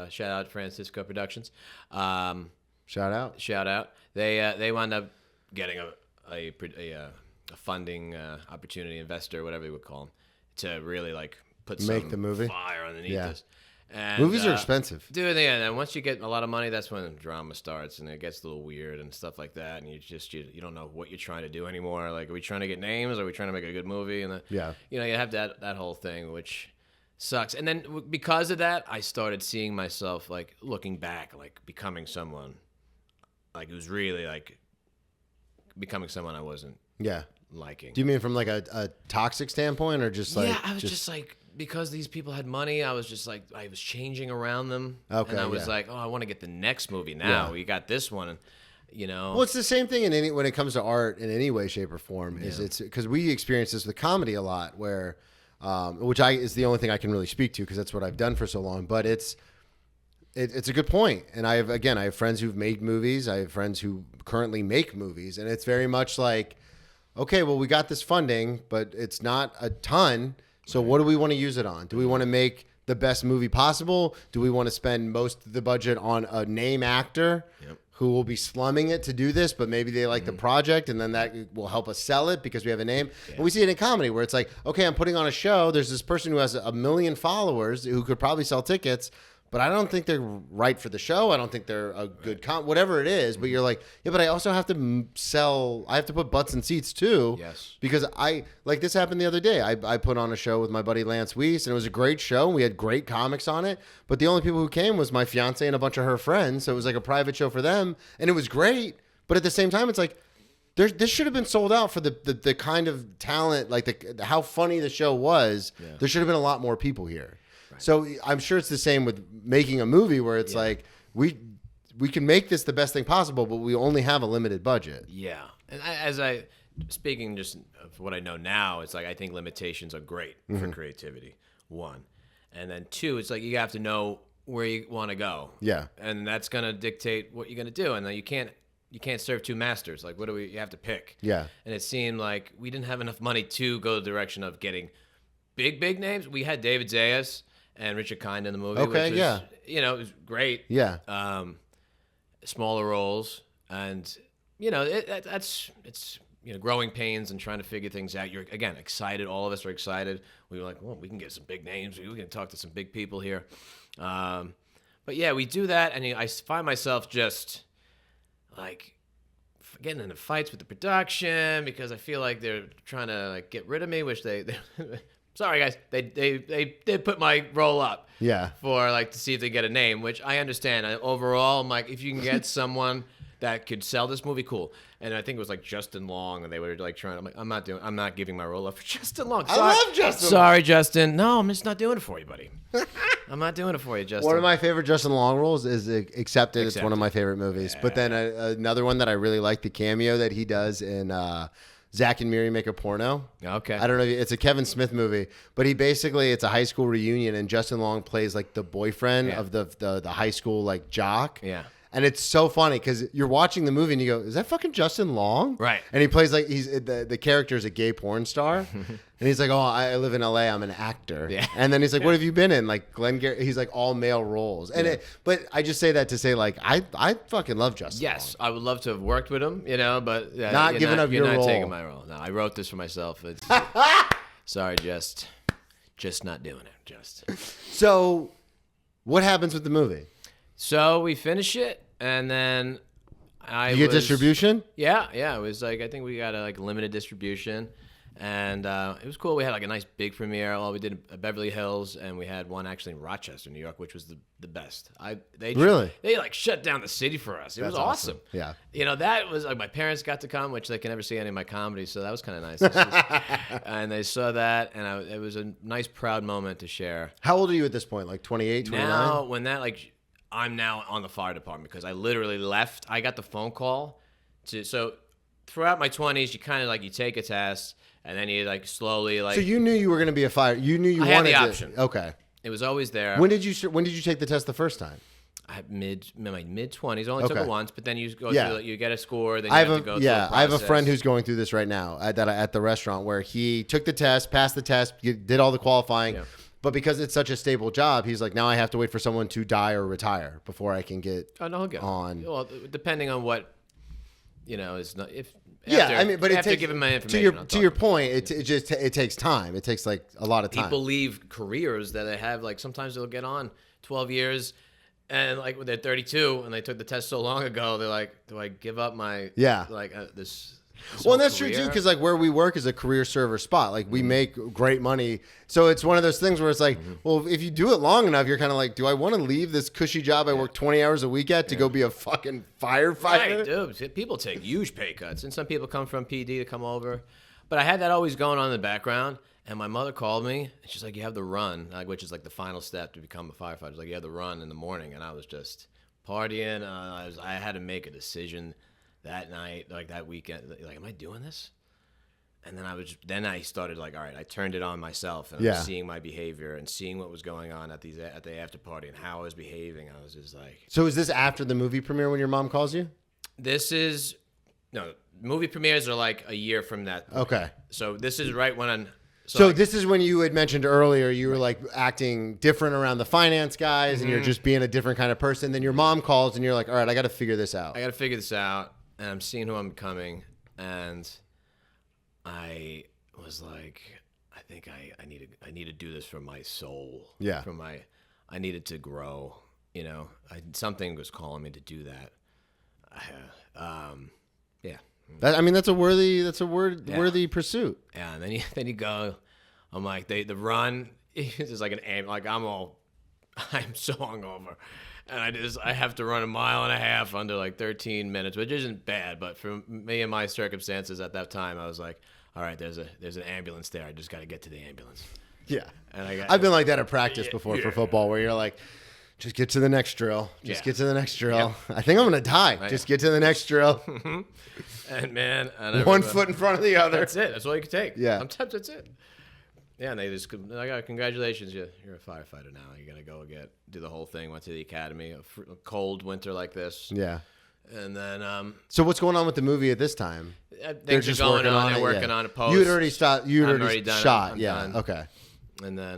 Shout out Francisco Productions. Shout out. They wound up getting a funding opportunity, investor, whatever you would call them, to really like put Make the movie. fire underneath Yeah. this. And, Movies are expensive. dude. Yeah, and once you get a lot of money, that's when the drama starts, and it gets a little weird and stuff like that. And you don't know what you're trying to do anymore. Like, are we trying to get names? Are we trying to make a good movie? And you have that whole thing, which sucks. And then because of that, I started seeing myself like looking back, like becoming someone, like who's really like becoming someone I wasn't liking. Do you mean from like a toxic standpoint or just like? Yeah, I was just like, because these people had money, I was just like, I was changing around them. Okay, and I was yeah. like, oh, I want to get the next movie now. Yeah. We got this one, and you know. Well, it's the same thing when it comes to art in any way, shape, or form. Is it's because we experience this with comedy a lot, where which is the only thing I can really speak to because that's what I've done for so long. But it's a good point, and I have friends who've made movies. I have friends who currently make movies, and it's very much like, okay, well, we got this funding, but it's not a ton. So what do we want to use it on? Do we want to make the best movie possible? Do we want to spend most of the budget on a name actor who will be slumming it to do this, but maybe they like the project and then that will help us sell it because we have a name? And we see it in comedy where it's like, okay, I'm putting on a show. There's this person who has 1 million followers who could probably sell tickets, but I don't think they're right for the show. I don't think they're a good whatever it is. But you're like, yeah, but I also have to sell. I have to put butts in seats too. Yes. Because like this happened the other day. I put on a show with my buddy Lance Weiss, and it was a great show. We had great comics on it. But the only people who came was my fiance and a bunch of her friends. So it was like a private show for them, and it was great. But at the same time, it's like, this should have been sold out for the kind of talent, like how funny the show was. Yeah. There should have been a lot more people here. So I'm sure it's the same with making a movie where it's like we can make this the best thing possible, but we only have a limited budget. Yeah. And speaking just of what I know now, it's like I think limitations are great for creativity, one. And then two, it's like you have to know where you want to go. Yeah. And that's going to dictate what you're going to do. And then you can't serve two masters. Like, you have to pick. Yeah. And it seemed like we didn't have enough money to go the direction of getting big names. We had David Zayas and Richard Kind in the movie. Okay, which is, it was great. Yeah. Smaller roles, and it's growing pains and trying to figure things out. You're, again, excited. All of us are excited. We were like, well, we can get some big names. We can talk to some big people here. But yeah, we do that, and I find myself just like getting into fights with the production because I feel like they're trying to like get rid of me, which they sorry guys, they put my role up for like to see if they get a name, which I understand. Overall, I'm like, if you can get someone that could sell this movie, cool. And I think it was like Justin Long, and they were like trying. I'm like, I'm not giving my role up for Justin Long. I love Justin. Sorry, Justin. No, I'm just not doing it for you, buddy. I'm not doing it for you, Justin. One of my favorite Justin Long roles is Accepted. It's one of my favorite movies. Yeah. But then another one that I really like, the cameo that he does in Zach and Miri Make a Porno. Okay. I don't know. It's a Kevin Smith movie, but it's a high school reunion, and Justin Long plays like the boyfriend of the high school like jock. Yeah. And it's so funny because you're watching the movie and you go, "Is that fucking Justin Long?" Right. And he plays like the character is a gay porn star, and he's like, "Oh, I live in LA. I'm an actor." Yeah. And then he's like, "What have you been in?" Like he's like all male roles. And but I just say that to say like I fucking love Justin. Yes, I would love to have worked with him, but not giving up your role. You're not taking my role. No, I wrote this for myself. Sorry, just not doing it. Just. So, what happens with the movie? So we finish it. And then you get distribution? Yeah. It was like, I think we got a limited distribution, and it was cool. We had like a nice big premiere. Well, we did Beverly Hills, and we had one actually in Rochester, New York, which was the best. They like shut down the city for us. It was awesome. Yeah. That was like my parents got to come, which they can never see any of my comedy, so that was kind of nice. And they saw that, and it was a nice, proud moment to share. How old are you at this point? Like 28, 29? Now, when that I'm now on the fire department because I literally left. I got the phone call so throughout my 20s, you kind of you take a test and then you slowly So you knew you were going to be a fire. You knew you wanted the option. Okay. It was always there. When did you take the test the first time? My mid 20s. Only took it once, but then you go through. You get a score. Then I have to go through a process. I have a friend who's going through this right now at the restaurant where he took the test, passed the test, did all the qualifying. Yeah. But because it's such a stable job, he's like, now I have to wait for someone to die or retire before I can get on. Well, depending on what, is not if. But it takes, to give him my information. To your point, it takes time. It takes a lot of time. People leave careers that they have sometimes they'll get on 12 years, and when they're 32 and they took the test so long ago, they're like, do I give up my this? Well, and that's true too, because where we work is a career server spot. We make great money, so it's one of those things where it's well, if you do it long enough, you're kind of like, do I want to leave this cushy job I work 20 hours a week at to go be a fucking firefighter? Right, dude. People take huge pay cuts, and some people come from PD to come over. But I had that always going on in the background, and my mother called me, and she's like, "You have the run," which is the final step to become a firefighter. She's like, "You have the run in the morning," and I was just partying. I had to make a decision. That night, that weekend, am I doing this? And then I started all right, I turned it on myself, and I was seeing my behavior and seeing what was going on at the after party and how I was behaving. I was just like. So is this after the movie premiere when your mom calls you? Movie premieres are a year from that. Okay. So this is right when I'm. So this is when you had mentioned earlier you were acting different around the finance guys, and you're just being a different kind of person. Then your mom calls, and you're like, all right, I got to figure this out. And I'm seeing who I'm becoming, and I was like, I think I need to do this for my soul. Yeah. I needed to grow. Something was calling me to do that. Yeah. That's a worthy pursuit. Yeah. And then you go. I'm like the run is like I'm so hungover. And I have to run 1.5 miles under 13 minutes, which isn't bad. But for me and my circumstances at that time, I was like, all right, there's an ambulance there. I just got to get to the ambulance. Yeah. And I've been like that at practice before for football, where you're like, just get to the next drill. Get to the next drill. Yep. I think I'm going to die. Just get to the next drill. And man. One foot in front of the other. That's it. That's all you can take. Yeah. Sometimes that's it. Yeah, and I got congratulations. You're a firefighter now. You're gonna go do the whole thing. Went to the academy. A cold winter like this. Yeah. And then. So what's going on with the movie at this time? They're just working on it. Working on a post. You had already stopped. You had already shot. I'm yeah. done. Okay. And then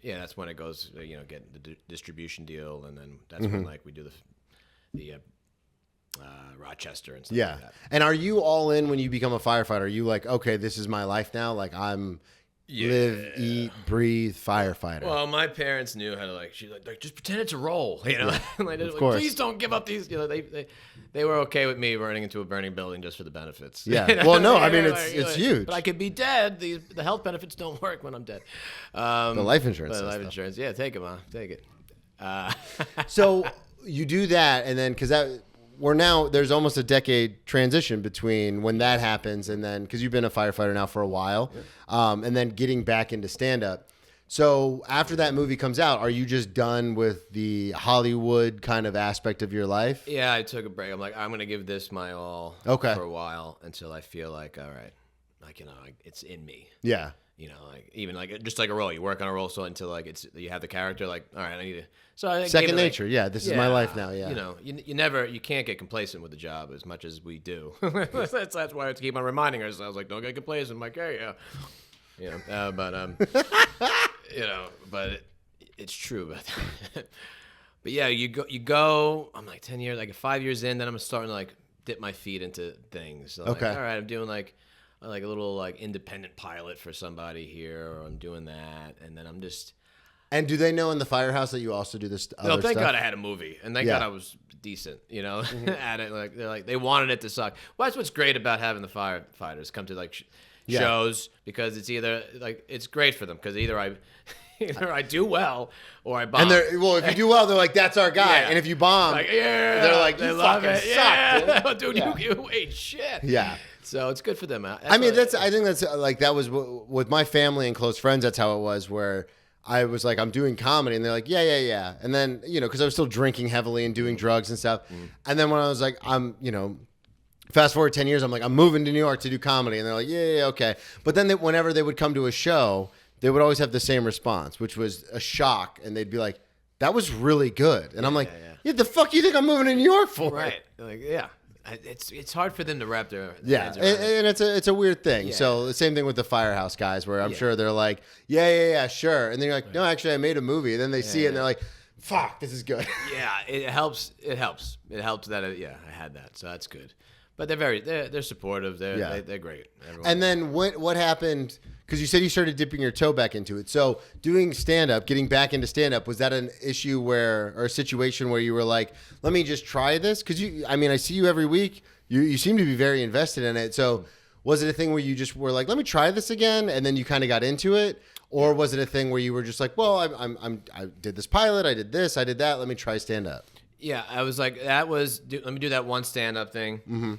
that's when it goes. Get the distribution deal, and then that's when we do the Rochester and stuff Yeah. like that. And are you all in when you become a firefighter? Are you like, okay, this is my life now? Like I'm live, eat, breathe, firefighter. Well, my parents knew how to she's like just pretend it's a role, you know. Of course. Please don't give up these. You know, they were okay with me running into a burning building just for the benefits. Yeah. You know? Well, no, I mean Like, it's huge. But I could be dead. The health benefits don't work when I'm dead. The life insurance. The life stuff. insurance. Yeah, take it, Mom. Take it. So you do that, and then there's almost a decade transition between when that happens and then because you've been a firefighter now for a while, and then getting back into stand up. So after that movie comes out, are you just done with the Hollywood kind of aspect of your life? Yeah, I took a break. I'm like, I'm gonna give this my all for a while until I feel like, all right, it's in me. Yeah. You know, even just like a role, you work on a role so until you have the character. Like, all right, I need to. So I second nature. This is my life now. Yeah. You know, you can't get complacent with the job as much as we do. that's why I have to keep on reminding ourselves. Like, don't get complacent. I'm like, hey, yeah. You know, but it's true. But yeah, you go. I'm like 10 years, like 5 years in, then I'm starting to dip my feet into things. So okay. All right, I'm doing like a little independent pilot for somebody here, or I'm doing that, and then I'm just. And do they know in the firehouse that you also do this other No, thank stuff? God I had a movie, and thank God I was decent, at it. They wanted it to suck. Well, that's what's great about having the firefighters come to shows, because it's either it's great for them because either I do well or I bomb. And if you do well, they're like, that's our guy. Yeah. And if you bomb, they're like, you fucking suck. Yeah. Dude, you ate shit. Yeah. So it's good for them. I think that's that was with my family and close friends. That's how it was, where I was like, I'm doing comedy, and they're like, yeah. And then, because I was still drinking heavily and doing drugs and stuff. And then when I was like, fast forward 10 years, I'm like, I'm moving to New York to do comedy. And they're like, yeah, okay. But then whenever they would come to a show, they would always have the same response, which was a shock. And they'd be like, that was really good. And I'm like, yeah, the fuck you think I'm moving to New York for? Right. Yeah. It's hard for them to wrap their heads around and it's a weird thing. Yeah. So the same thing with the firehouse guys, where I'm sure they're like, yeah, sure. And then you're like, no, actually I made a movie. And then they see it and they're like, fuck, this is good. Yeah, it helps. It helps that I had that, so that's good. But they're supportive. They're great. Everyone. And then what happened? Because you said you started dipping your toe back into it. So doing stand-up, getting back into stand-up, was that an issue or a situation where you were like, let me just try this? Because I see you every week. You seem to be very invested in it. So was it a thing where you just were like, let me try this again, and then you kind of got into it? Or was it a thing where you were just like, well, I did this pilot, I did this, I did that, let me try stand-up? Yeah, I was like, let me do that one stand-up thing. Mm-hmm.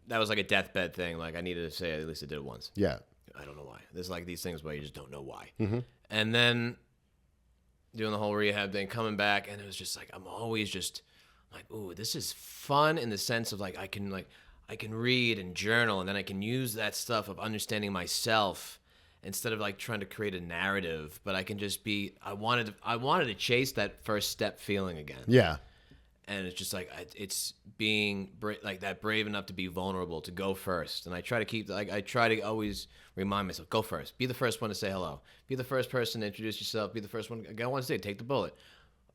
That was like a deathbed thing. Like I needed to say at least I did it once. Yeah. I don't know why. There's these things where you just don't know why. Mm-hmm. And then doing the whole rehab thing, coming back, and it was just like I'm always just like, ooh, this is fun in the sense of I can read and journal, and then I can use that stuff of understanding myself instead of trying to create a narrative. But I can just be. I wanted to chase that first step feeling again. Yeah. And it's just it's being that brave enough to be vulnerable, to go first. And I try to keep I try to always remind myself, go first. Be the first one to say hello. Be the first person to introduce yourself. Be the first one. I want to say, take the bullet.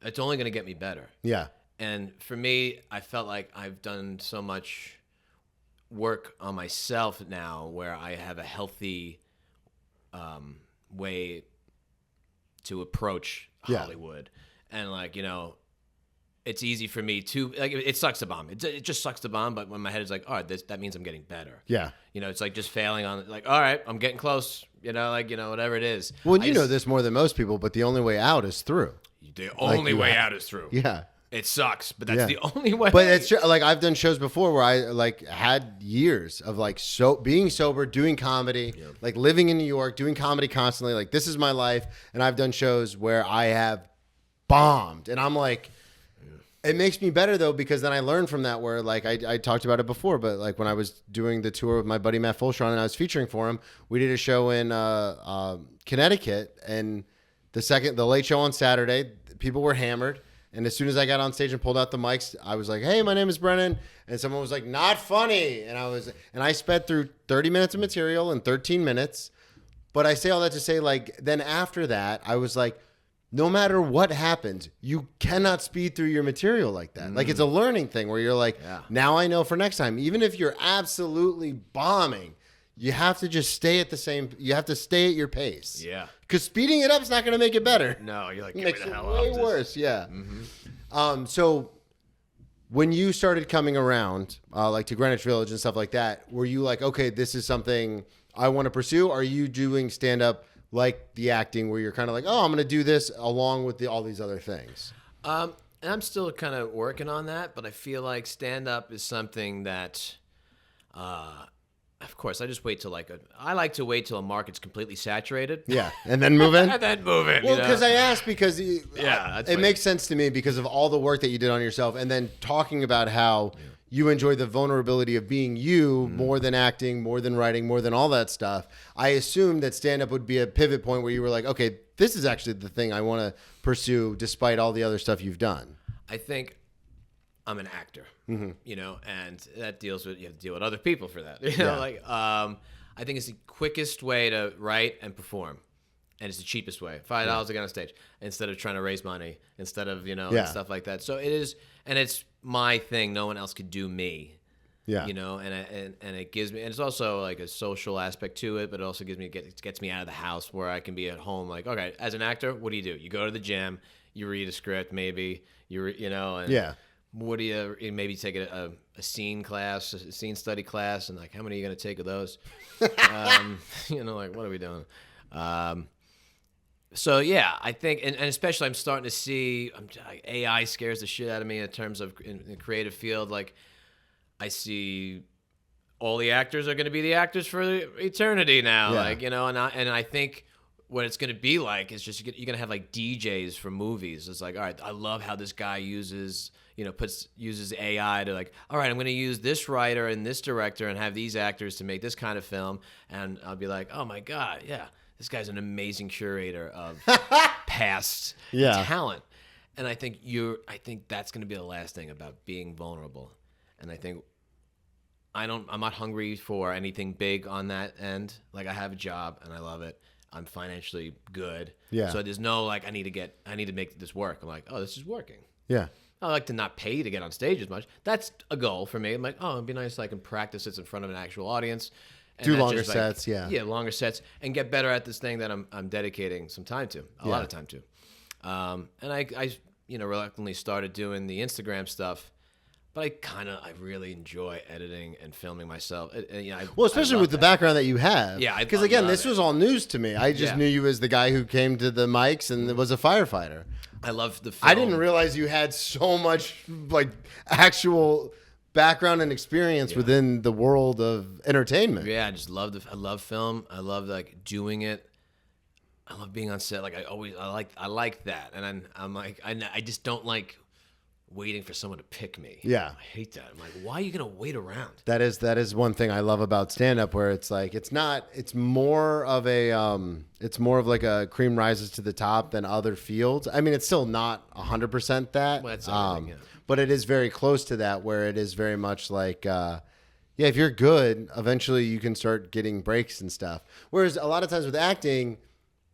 It's only going to get me better. Yeah. And for me, I felt like I've done so much work on myself now, where I have a healthy way to approach Hollywood, and it's easy for me to it sucks to bomb. It just sucks to bomb. But when my head is like, all right, that means I'm getting better. Yeah. It's like just failing on all right, I'm getting close. Whatever it is. Well, you know this more than most people, but the only way out is through. The only way out is through. Yeah. It sucks, but that's the only way. But it's true. I've done shows before where I had years of being sober, doing comedy, living in New York, doing comedy constantly. This is my life, and I've done shows where I have bombed, and I'm like. It makes me better though, because then I learned from that, where I talked about it before, but when I was doing the tour with my buddy Matt Fulshron and I was featuring for him, we did a show in Connecticut, and the late show on Saturday, people were hammered, and as soon as I got on stage and pulled out the mics, I was like, hey, my name is Brennan, and someone was like, not funny, and I sped through 30 minutes of material in 13 minutes, but I say all that to say then after that, I was like, no matter what happens, you cannot speed through your material like that. Like it's a learning thing where you're like, now I know for next time, even if you're absolutely bombing, you have to just stay at you have to stay at your pace. Yeah. Because speeding it up is not going to make it better. No, you're like, It get makes me the it hell way off this. worse. Yeah. So when you started coming around, like to Greenwich Village and stuff like that, were you like, okay, this is something I want to pursue? Are you doing stand-up like the acting where you're kind of like, oh, I'm going to do this along with all these other things? And I'm still kind of working on that, but I feel like stand-up is something that, of course, I just wait till I like to wait till a market's completely saturated. Yeah, and then move in? And then move in. Well, because I asked because it makes sense to me because of all the work that you did on yourself and then talking about how you enjoy the vulnerability of being you more than acting, more than writing, more than all that stuff. I assumed that stand-up would be a pivot point where you were like, okay, this is actually the thing I want to pursue despite all the other stuff you've done. I think I'm an actor, you know, and that you have to deal with other people for that. You know, I think it's the quickest way to write and perform. And it's the cheapest way, $5 to get on stage, instead of trying to raise money, instead of, and stuff like that. So it is, and it's my thing. No one else could do me. Yeah. You know, and it gives me, and it's also like a social aspect to it, but it also gets me out of the house where I can be at home. Like, okay, as an actor, what do? You go to the gym, you read a script, maybe and what do you maybe take a scene class, a scene study class, and like, how many are you going to take of those? Like, what are we doing? So yeah, I think, and especially I'm starting to see AI scares the shit out of me in terms of in the creative field. Like, I see all the actors are going to be the actors for eternity now. Yeah. And I think what it's going to be like is just you're going to have like DJs for movies. It's like, all right, I love how this guy uses AI to like, all right, I'm going to use this writer and this director and have these actors to make this kind of film. And I'll be like, oh my God, yeah. This guy's an amazing curator of past talent. And I think that's going to be the last thing about being vulnerable. And I think I'm not hungry for anything big on that end. Like, I have a job and I love it. I'm financially good. Yeah. So there's no like I need to make this work. I'm like, oh, this is working. Yeah. I like to not pay to get on stage as much. That's a goal for me. I'm like, oh, it'd be nice if I can practice this in front of an actual audience. And do longer sets, Yeah, longer sets, and get better at this thing that I'm dedicating some time to, a lot of time to. And I reluctantly started doing the Instagram stuff, but I really enjoy editing and filming myself. Especially with the background that you have. Yeah, because again, this was all news to me. I just knew you as the guy who came to the mics and was a firefighter. I love the film. I didn't realize you had so much like actual background and experience within the world of entertainment. Yeah, I just love I love film. I love like doing it. I love being on set. Like I like that. And I'm like I just don't like waiting for someone to pick me. Yeah. I hate that. I'm like, why are you going to wait around? That is one thing I love about stand up where it's like it's more of like a cream rises to the top than other fields. I mean, it's still not 100% that. Well, that's everything, but it is very close to that where it is very much like, if you're good, eventually you can start getting breaks and stuff. Whereas a lot of times with acting,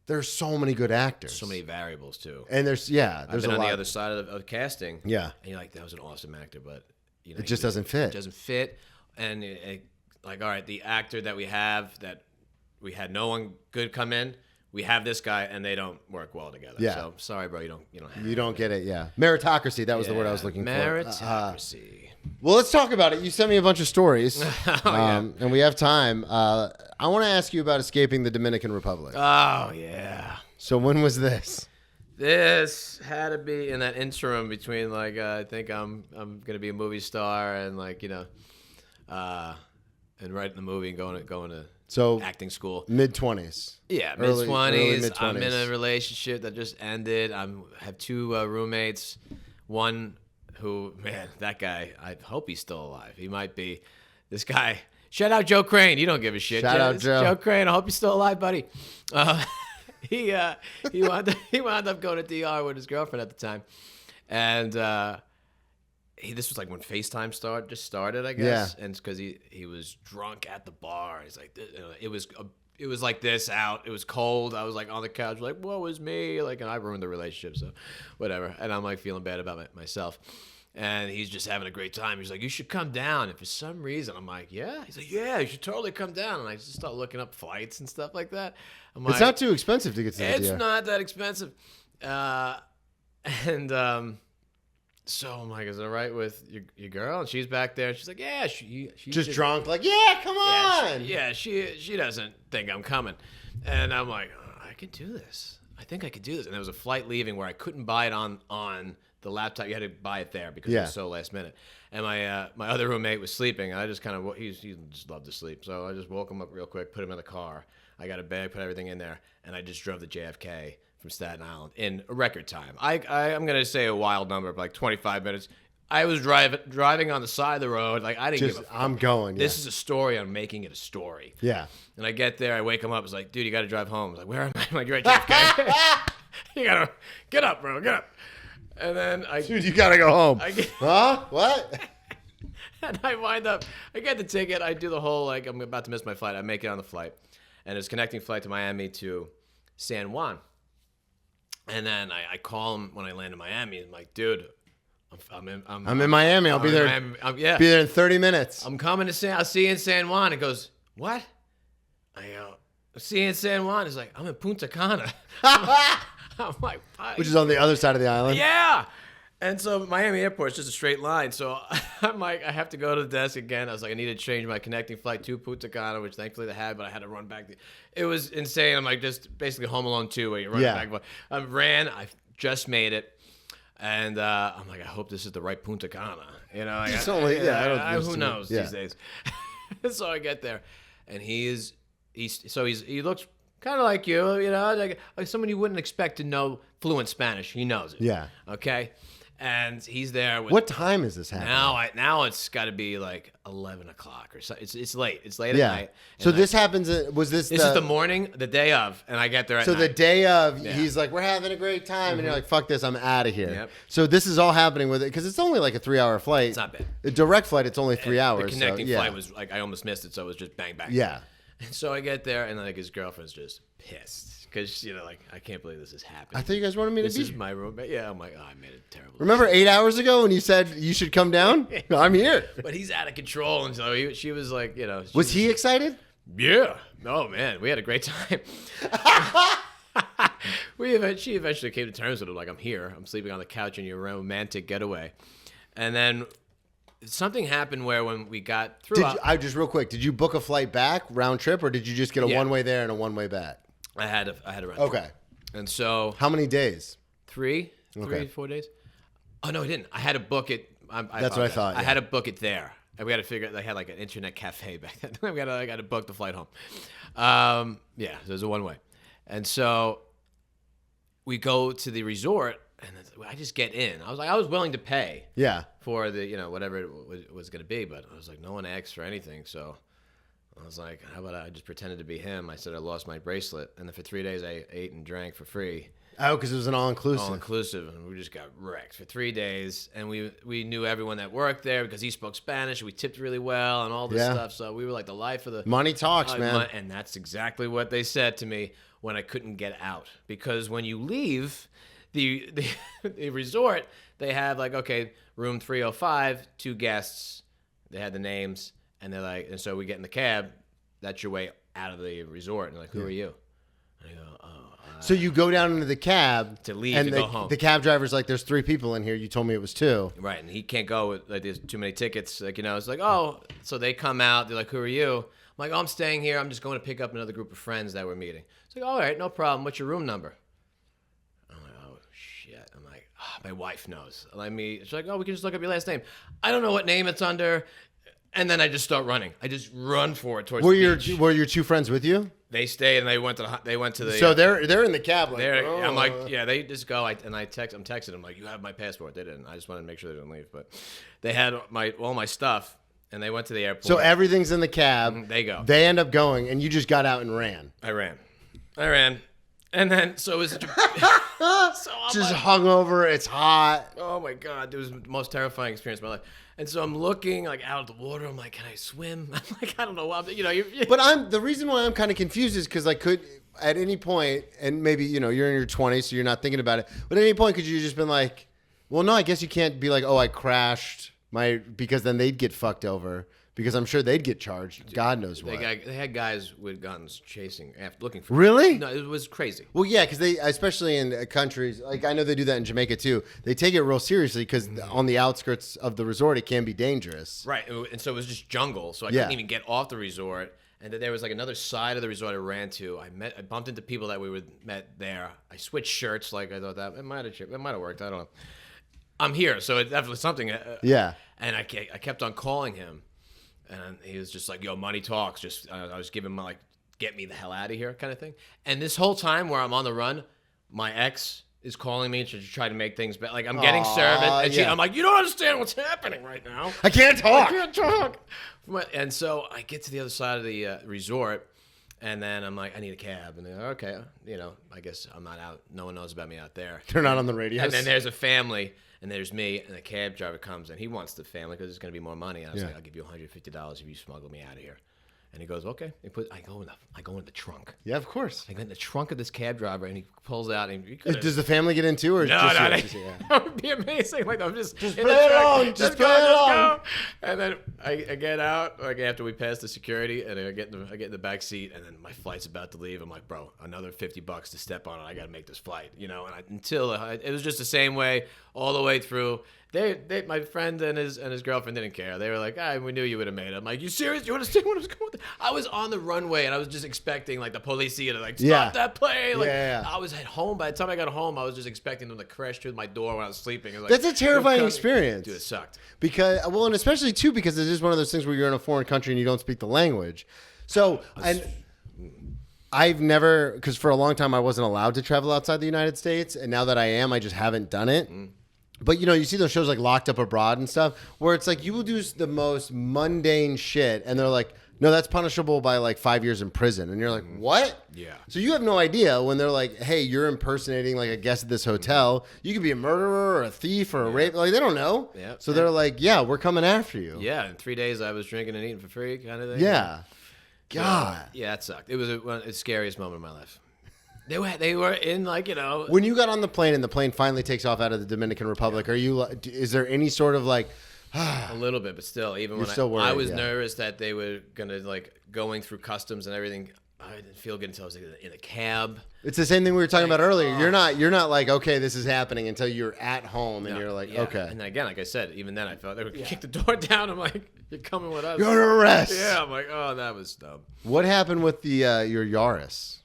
there's so many good actors. So many variables, too. And there's I've been on the other side of casting. Yeah. And you're like, that was an awesome actor, but it just doesn't fit. It doesn't fit. And like, all right, the actor that we have that we had no one good come in, we have this guy, and they don't work well together. Yeah. So sorry, bro, you don't get it. Yeah, meritocracy. That was the word I was looking for. Meritocracy. Well, let's talk about it. You sent me a bunch of stories, and we have time. I want to ask you about escaping the Dominican Republic. Oh yeah. So when was this? This had to be in that interim between like I think I'm gonna be a movie star and like and writing the movie and going to. So acting school, mid-20s. Yeah, mid-20s. I'm in a relationship that just ended. I have two roommates. One who, man, that guy. I hope he's still alive. He might be. This guy. Shout out Joe Crane. You don't give a shit. Shout out Joe. Joe Crane. I hope you're still alive, buddy. He wound up going to DR with his girlfriend at the time, and. This was like when FaceTime started, I guess. Yeah. And it's because he was drunk at the bar. He's like, it was it was like this out. It was cold. I was like on the couch, like, woe is me. Like, and I ruined the relationship, so whatever. And I'm like feeling bad about myself. And he's just having a great time. He's like, you should come down. And for some reason, I'm like, yeah? He's like, yeah, you should totally come down. And I just start looking up flights and stuff like that. I'm like, It's not too expensive to get to the it's DR. not that expensive. So I'm like, is it all right with your girl? And she's back there. And she's like, yeah. She's Just drunk, like, yeah, come on. She doesn't think I'm coming. And I'm like, oh, I can do this. I think I could do this. And there was a flight leaving where I couldn't buy it on the laptop. You had to buy it there because it was so last minute. And my other roommate was sleeping. And I just kind of, he just loved to sleep. So I just woke him up real quick, put him in the car. I got a bag, put everything in there. And I just drove to JFK from Staten Island in a record time. I'm going to say a wild number of like 25 minutes. I was driving on the side of the road. Like, I didn't give a fuck. I'm going. This is a story. I'm making it a story. Yeah. And I get there. I wake him up. It's like, dude, you got to drive home. I was like, where am I? I'm like, you're at JFK. You got to get up, bro. Get up. And then Dude, you got to go home. Huh? What? And I wind up, I get the ticket. I do the whole, like, I'm about to miss my flight. I make it on the flight. And it's a connecting flight to Miami to San Juan. And then I call him when I land in Miami. I'm like, dude, I'm in Miami. I'll be there. Be there in 30 minutes. I'm coming to I'll see you in San Juan. It goes, what? I go, I'll see you in San Juan. He's like, I'm in Punta Cana. I'm like, what? Which is on the other side of the island. Yeah. And so Miami Airport is just a straight line. So I'm like, I have to go to the desk again. I was like, I need to change my connecting flight to Punta Cana, which thankfully they had, but I had to run back. It was insane. I'm like, just basically Home Alone 2 where you're running back. I ran. I just made it. And I'm like, I hope this is the right Punta Cana. You know, It's only, who knows these days. So I get there, and he looks kind of like you know, like someone you wouldn't expect to know fluent Spanish. He knows it. Yeah. Okay. And he's there. What time is this happening? Now it's got to be like 11 o'clock or so. It's late. It's late at night. So this happens. Was this? This is the morning, the day of, and I get there at night. So the day of, he's like, "We're having a great time," and you're like, "Fuck this, I'm out of here." Yep. So this is all happening with it because it's only like a 3-hour flight. It's not bad. A direct flight, it's only 3 hours. The connecting flight was like I almost missed it, so it was just bang bang. Yeah. And so I get there, and like his girlfriend's just pissed. Because, like, I can't believe this is happening. I thought you guys wanted me to be. This is my roommate. Yeah, I'm like, oh, I made a terrible Remember 8 hours ago when you said you should come down? I'm here. But he's out of control, and so she was like, you know. Was he excited? Yeah. Oh, man, we had a great time. She eventually came to terms with it. Like, I'm here. I'm sleeping on the couch in your romantic getaway. And then something happened where when we got through. Just real quick, did you book a flight back, round trip, or did you just get a one-way there and a one-way back? I had a rent. Okay. And so. How many days? 3, 4 days. Oh no, I didn't. I had to book it. That's what I thought. I had to book it there. And we had to figure. They had like an internet cafe back then. I got to book the flight home. Yeah, so it was a one-way. And so we go to the resort, and I just get in. I was willing to pay. Yeah. For the whatever it was going to be, but I was like, no one asked for anything, so. I was like, how about I just pretended to be him? I said I lost my bracelet. And then for 3 days, I ate and drank for free. Oh, because it was an all-inclusive. All-inclusive. And we just got wrecked for 3 days. And we knew everyone that worked there because he spoke Spanish. We tipped really well and all this stuff. So we were like the life of the... Money talks, man. And that's exactly what they said to me when I couldn't get out. Because when you leave the resort, they have like, okay, room 305, 2 guests. They had the names. And they're like, and so we get in the cab. That's your way out of the resort. And they're like, who are you? And I go, oh. So you go down into the cab to leave and to go home. The cab driver's like, there's 3 people in here. You told me it was 2. Right, and he can't go with like there's too many tickets. Like it's like, oh, so they come out. They're like, who are you? I'm like, oh, I'm staying here. I'm just going to pick up another group of friends that we're meeting. It's like, all right, no problem. What's your room number? I'm like, oh shit. I'm like, oh, my wife knows. She's like, oh, we can just look up your last name. I don't know what name it's under. And then I just start running. I just run for it towards the beach. Were your 2 friends with you? They stayed and they went to the. So they're in the cab. Like, I'm like, yeah, they just go. I'm texting them like, you have my passport. They didn't. I just wanted to make sure they didn't leave, but they had all my stuff and they went to the airport. So everything's in the cab. They go. They end up going, and you just got out and ran. I ran, And then, so it was such a... so I'm Just like, hungover. It's hot. oh my God, it was the most terrifying experience of my life. And so I'm looking like out at the water. I'm like, can I swim? I'm like, I don't know. But the reason why I'm kind of confused is because I could at any point, and maybe you're in your 20s, so you're not thinking about it. But at any point, could you just been like, well, no, I guess you can't be like, oh, I crashed because then they'd get fucked over. Because I'm sure they'd get charged. God knows what. They had guys with guns chasing, looking for. Really? No, it was crazy. Well, yeah, because they, especially in countries, like I know they do that in Jamaica too. They take it real seriously because on the outskirts of the resort, it can be dangerous. Right, and so it was just jungle, so I couldn't even get off the resort. And then there was like another side of the resort I ran to. I bumped into people that we met there. I switched shirts, like I thought that it might have worked. I don't know. I'm here, so it's definitely something. Yeah. And I kept on calling him. And he was just like, yo, money talks. Just I was giving him like, get me the hell out of here kind of thing. And this whole time where I'm on the run, my ex is calling me to try to make things better. Like I'm getting served. And I'm like, you don't understand what's happening right now. I can't talk. I can't talk. And so I get to the other side of the resort. And then I'm like, I need a cab. And they're like, okay, I guess I'm not out. No one knows about me out there. They're not on the radio. And then there's a family. And there's me, and the cab driver comes, and he wants the family because it's going to be more money. And I was like, I'll give you $150 if you smuggle me out of here. And he goes, okay. I go in the trunk. Yeah, of course. I go in the trunk of this cab driver, and he pulls out. And does the family get in too, or no, just no, that would be amazing. Like I'm just play it on, just play it on. And then I get out like after we pass the security, and I get in the back seat, and then my flight's about to leave. I'm like, bro, another $50 to step on it. I got to make this flight, And it was just the same way all the way through. My friend and his girlfriend didn't care. They were like, we knew you would have made it. I'm like, you serious? You understand what I was going with? I was on the runway, and I was just expecting like the police to like stop that plane. Like I was at home. By the time I got home, I was just expecting them to crash through my door when I was sleeping. It was like, that's a terrifying experience. Dude, it sucked. And especially too because it is one of those things where you're in a foreign country and you don't speak the language. So I've never, because for a long time I wasn't allowed to travel outside the United States, and now that I am, I just haven't done it. But you see those shows like Locked Up Abroad and stuff, where it's like you will do the most mundane shit, and they're like, no, that's punishable by like 5 years in prison. And you're like, what? Yeah. So you have no idea when they're like, hey, you're impersonating like a guest at this hotel. You could be a murderer or a thief or a rape. Like, they don't know. Yeah. So they're like, yeah, we're coming after you. Yeah. In 3 days, I was drinking and eating for free kind of thing. Yeah. God. Yeah, it sucked. It was the scariest moment of my life. They were in like, When you got on the plane and the plane finally takes off out of the Dominican Republic, is there any sort of like... a little bit, but still, even when I was nervous that they were going to like going through customs and everything, I didn't feel good until I was in a cab. It's the same thing we were talking about earlier. You're not like, okay, this is happening until you're at home and you're like, okay. And then again, like I said, even then I felt they would kick the door down. I'm like, you're coming with us. You're under arrest. Yeah, I'm like, oh, that was dumb. What happened with your Yaris?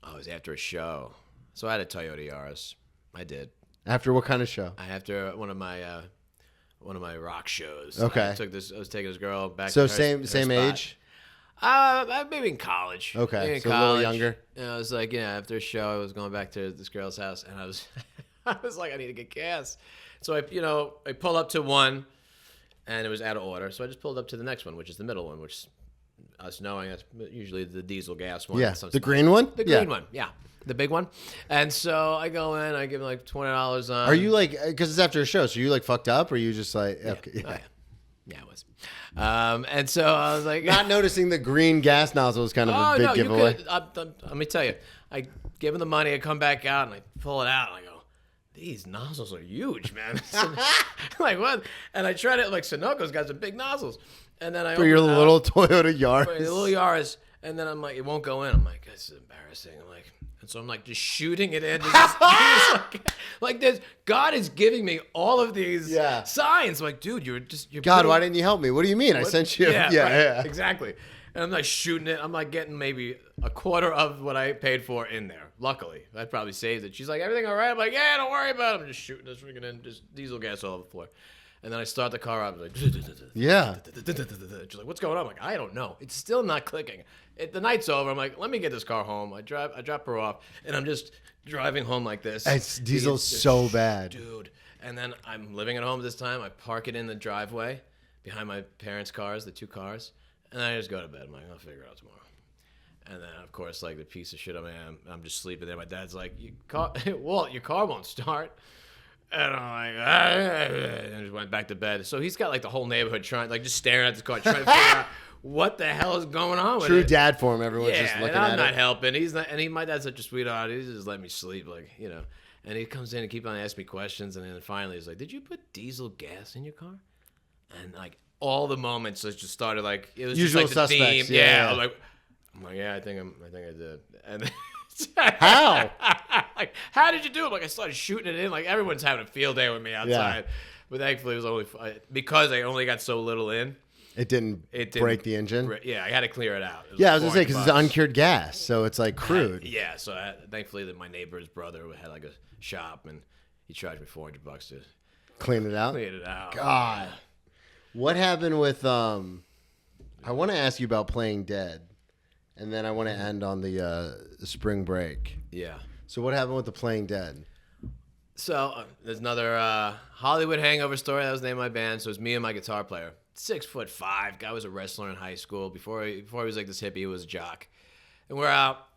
Oh, it was after a show. So I had a Toyota Yaris. I did. After what kind of show? After one of my rock shows. Okay. I was taking this girl back. So to her same spot. age? Maybe in college. Okay, maybe in so college. a little younger. And I was like, after a show, I was going back to this girl's house, and I was like, I need to get gas. So I pull up to one, and it was out of order. So I just pulled up to the next one, which is the middle one, which us knowing that's usually the diesel gas one. Yeah, the green one? The green one, yeah. The big one. And so I go in, I give him like $20 on. Are you like, because it's after a show, so you like fucked up, or you just like, okay, yeah. Oh, yeah. Yeah, it was. And so I was like... Not noticing the green gas nozzle was kind of a big giveaway. Let me tell you, I give him the money, I come back out, and I pull it out, and I go, these nozzles are huge, man. Like, what? And I tried it, like, Sunoco's got some big nozzles. And then I for your little Toyota Yaris. For the little Yaris. And then I'm like, it won't go in. I'm like, this is embarrassing. I'm like... And so I'm like just shooting it in. Like this, God is giving me all of these signs. I'm like, dude, you're God, why didn't you help me? What do you mean? I sent you. Yeah, exactly. And I'm like shooting it. I'm like getting maybe a quarter of what I paid for in there. Luckily, I probably saved it. She's like, everything all right? I'm like, yeah, don't worry about it. I'm just shooting this freaking in, just diesel gas all over the floor. And then I start the car up. I'm like, yeah. She's like, what's going on? I'm like, I don't know. It's still not clicking. The night's over. I'm like, let me get this car home. I drop her off, and I'm just driving home like this. Diesel's so bad, dude. And then I'm living at home this time. I park it in the driveway behind my parents' cars, the two cars, and I just go to bed. I'm like, I'll figure it out tomorrow. And then, of course, like the piece of shit I am, I'm just sleeping there. My dad's like, Walt, your car won't start. And I'm like, and I just went back to bed. So he's got like the whole neighborhood just staring at this car, trying to figure out what the hell is going on with it. True dad form. Everyone's Yeah, just looking and I'm at not it. helping. He's not, and my dad's such a sweetheart. He's just letting me sleep, And he comes in and keeps on asking me questions, and then finally he's like, "Did you put diesel gas in your car?" And like all the moments just started like it was Usual just like the suspects, theme. yeah. I'm like, yeah, I think I did. And How? like, how did you do it? Like I started shooting it in. Like everyone's having a field day with me outside, but thankfully it was only because I only got so little in. It didn't break the engine. Yeah, I had to clear it out. Yeah, I was gonna say because it's uncured gas, so it's like crude. Yeah, so thankfully that my neighbor's brother had like a shop, and he charged me $400 to Clean it out. clean it out. God, what happened with I want to ask you about Playing Dead, and then I want to end on the spring break. Yeah. So what happened with the Playing Dead? So there's another Hollywood Hangover story. That was the name of my band. So it was me and my guitar player. 6'5" guy, was a wrestler in high school. Before he was like this hippie, he was a jock. And we're out,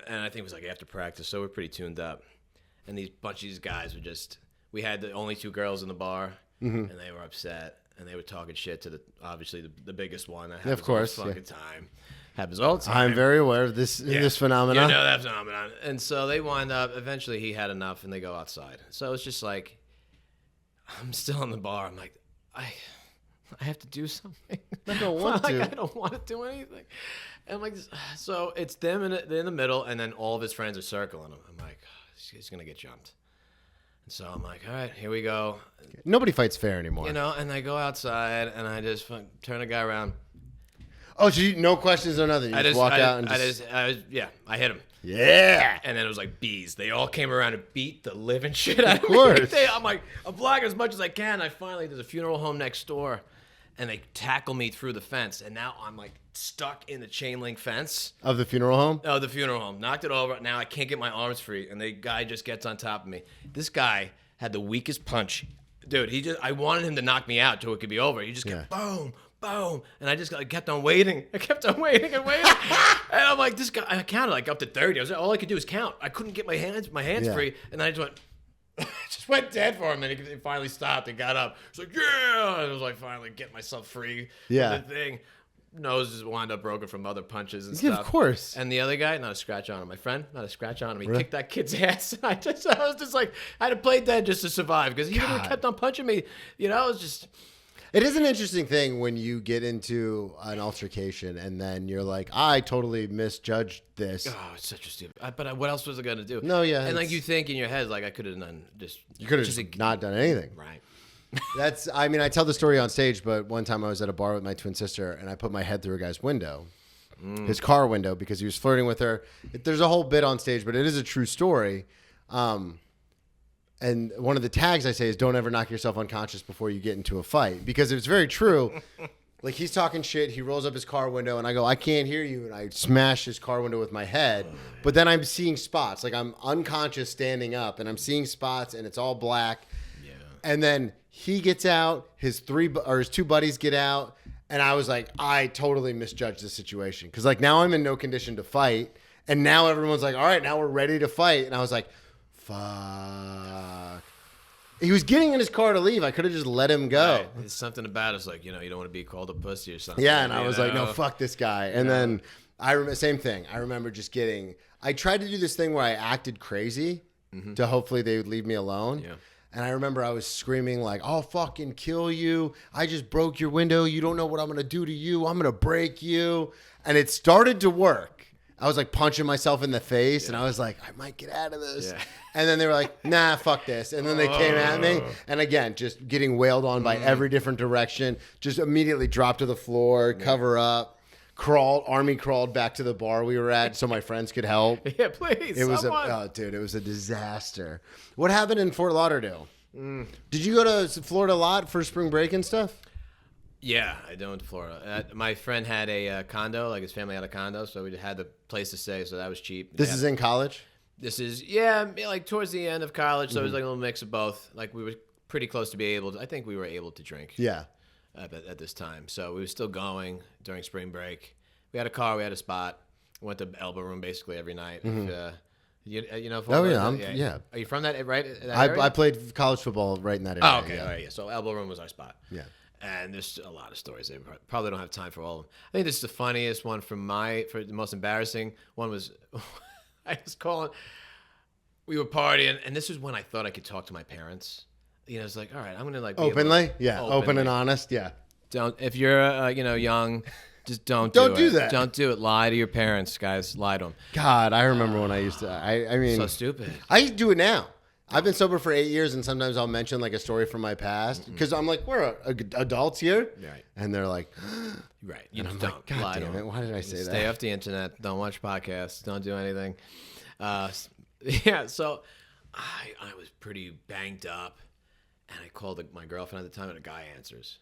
and I think it was like after practice, so we're pretty tuned up. And these bunch of these guys were we had the only 2 girls in the bar, and they were upset, and they were talking shit to obviously the biggest one. That happens Of course, all the fucking time. Happens all the time. I'm very aware of this phenomenon. You know that phenomenon. And so they wind up, eventually he had enough, and they go outside. So it's just like, I'm still in the bar. I'm like, I have to do something. I don't want to. I don't want to do anything. And I'm like, so it's them in the middle, and then all of his friends are circling him. I'm like, he's going to get jumped. And so I'm like, all right, here we go. Nobody fights fair anymore. And I go outside, and I just turn a guy around. Oh, so no questions or nothing. You just walk out and I hit him. Yeah. And then it was like bees. They all came around and beat the living shit out of me. course. I'm like, I'm vlogging as much as I can. There's a funeral home next door, and they tackle me through the fence, and now I'm like stuck in the chain link fence Of the funeral home? of the funeral home. Knocked it over. Now I can't get my arms free, and the guy just gets on top of me. This guy had the weakest punch. Dude, I wanted him to knock me out till it could be over. He just kept boom, boom, and I just kept on waiting. I kept on waiting and waiting, and I'm like, this guy. I counted like up to 30. All I could do was count. I couldn't get my hands free, and I just went dead for him, and he finally stopped and got up. It's like, yeah, and I was like, finally get myself free. Yeah. From the thing. Nose just wound up broken from other punches and Yeah, stuff. of course. And the other guy, not a scratch on him. My friend, not a scratch on him. He kicked that kid's ass. I was just like, I had to play dead just to survive because he kept on punching me. It was just. It is an interesting thing when you get into an altercation and then you're like, I totally misjudged this. Oh, it's such a stupid. But what else was I gonna do? No, yeah, And like it's- you think in your head, like I could have done just. You could have just not done anything. Right. I tell the story on stage, but one time I was at a bar with my twin sister and I put my head through a guy's window, his car window, because he was flirting with her. There's a whole bit on stage, but it is a true story. And one of the tags I say is don't ever knock yourself unconscious before you get into a fight, because it's very true. Like he's talking shit. He rolls up his car window and I go, I can't hear you. And I smash his car window with my head. But then I'm seeing spots. Like I'm unconscious standing up and I'm seeing spots and it's all black. Yeah. And then he gets out, his 2 buddies get out, and I was like, I totally misjudged the situation. Because, like, now I'm in no condition to fight, and now everyone's like, all right, now we're ready to fight. And I was like, fuck. He was getting in his car to leave. I could have just let him go. Right. There's something about us, like, you don't want to be called a pussy or something. Yeah, and I was like, no, fuck this guy. And then same thing. I remember just I tried to do this thing where I acted crazy to hopefully they would leave me alone. Yeah. And I remember I was screaming like, I'll fucking kill you. I just broke your window. You don't know what I'm going to do to you. I'm going to break you. And it started to work. I was like punching myself in the face and I was like, I might get out of this. Yeah. And then they were like, nah, fuck this. And then they came at me. And again, just getting wailed on by every different direction. Just immediately dropped to the floor, cover up, army crawled back to the bar we were at so my friends could help. Yeah, please. It was it was a disaster. What happened in Fort Lauderdale? Did you go to Florida a lot for spring break and stuff? Yeah, I went to Florida. My friend had a condo, like his family had a condo, so we had the place to stay, so that was cheap. This is in college? This is, like towards the end of college, so it was like a little mix of both. Like we were pretty close to be able to, I think we were able to drink. Yeah. At this time. So we were still going during spring break. We had a car, we had a spot. Went to Elbow Room basically every night. You know. Oh yeah, Are you from that area? I played college football right in that area. Oh, okay. All right, yeah. So Elbow Room was our spot. Yeah. And there's a lot of stories. I probably don't have time for all of them. I think this is the funniest one for the most embarrassing one was I was calling. We were partying, and this was when I thought I could talk to my parents. You know, it's like, all right, I'm gonna like be openly, open and honest, yeah. Don't if you're young, just don't do that. Don't do it. Lie to your parents, guys. Lie to them. God, I remember when I used to. I mean, So stupid. I do it now. I've been sober for 8 years, and sometimes I'll mention like a story from my past because I'm like, we're adults here, Right. And they're like, Right. You and I'm don't like, God lie to damn it, them. why did I say that? Stay off the internet. Don't watch podcasts. Don't do anything. Yeah. So I was pretty banged up, and I called my girlfriend at the time, and a guy answers.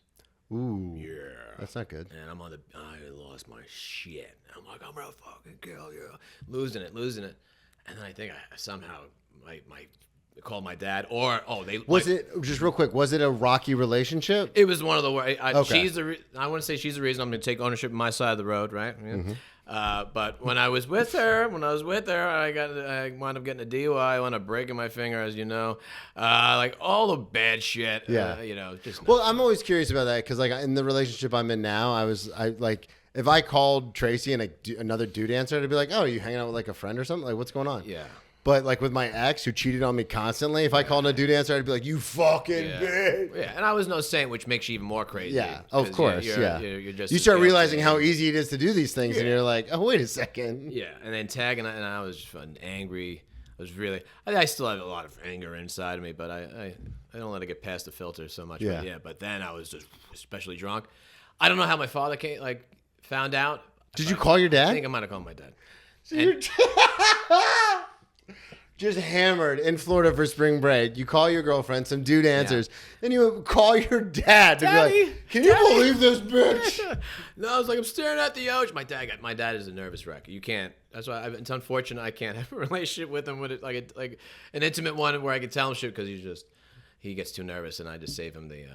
Ooh, Yeah. that's not good. And I lost my shit. I'm like, I'm gonna fucking kill you. Losing it. And then I think I somehow called my dad Was it just real quick? Was it a rocky relationship? It was one of the Okay. I want to say she's the reason I'm going to take ownership of my side of the road, right? Yeah. But when I was with her, I wound up getting a DUI. I wound up breaking my finger, as you know, like all the bad shit. Yeah. Just Well, I'm always curious about that because like in the relationship I'm in now, I like if I called Tracy and another dude answered, I'd be like, oh, are you hanging out with like a friend or something? Like, what's going on? Yeah. But like with my ex who cheated on me constantly, if I called a dude answer, I'd be like, "You fucking bitch." Yeah, and I was no saint, which makes you even more crazy. Yeah, of course. You're just you start realizing how easy it is to do these things, and you're like, "Oh, wait a second." Yeah, and then tagging, and I was just angry. I was really. I still have a lot of anger inside of me, but I don't let it get past the filter so much. Yeah. But then I was just especially drunk. I don't know how my father found out. Did you call your dad? I think I might have called my dad. Just hammered in Florida for spring break. You call your girlfriend, some dude answers, and you call your dad to be like, "Can you believe this bitch?" No, I was like, I'm staring at the ocean. My dad is a nervous wreck. You can't. That's why it's unfortunate I can't have a relationship with him with it like an intimate one where I can tell him shit because he gets too nervous and I just save him the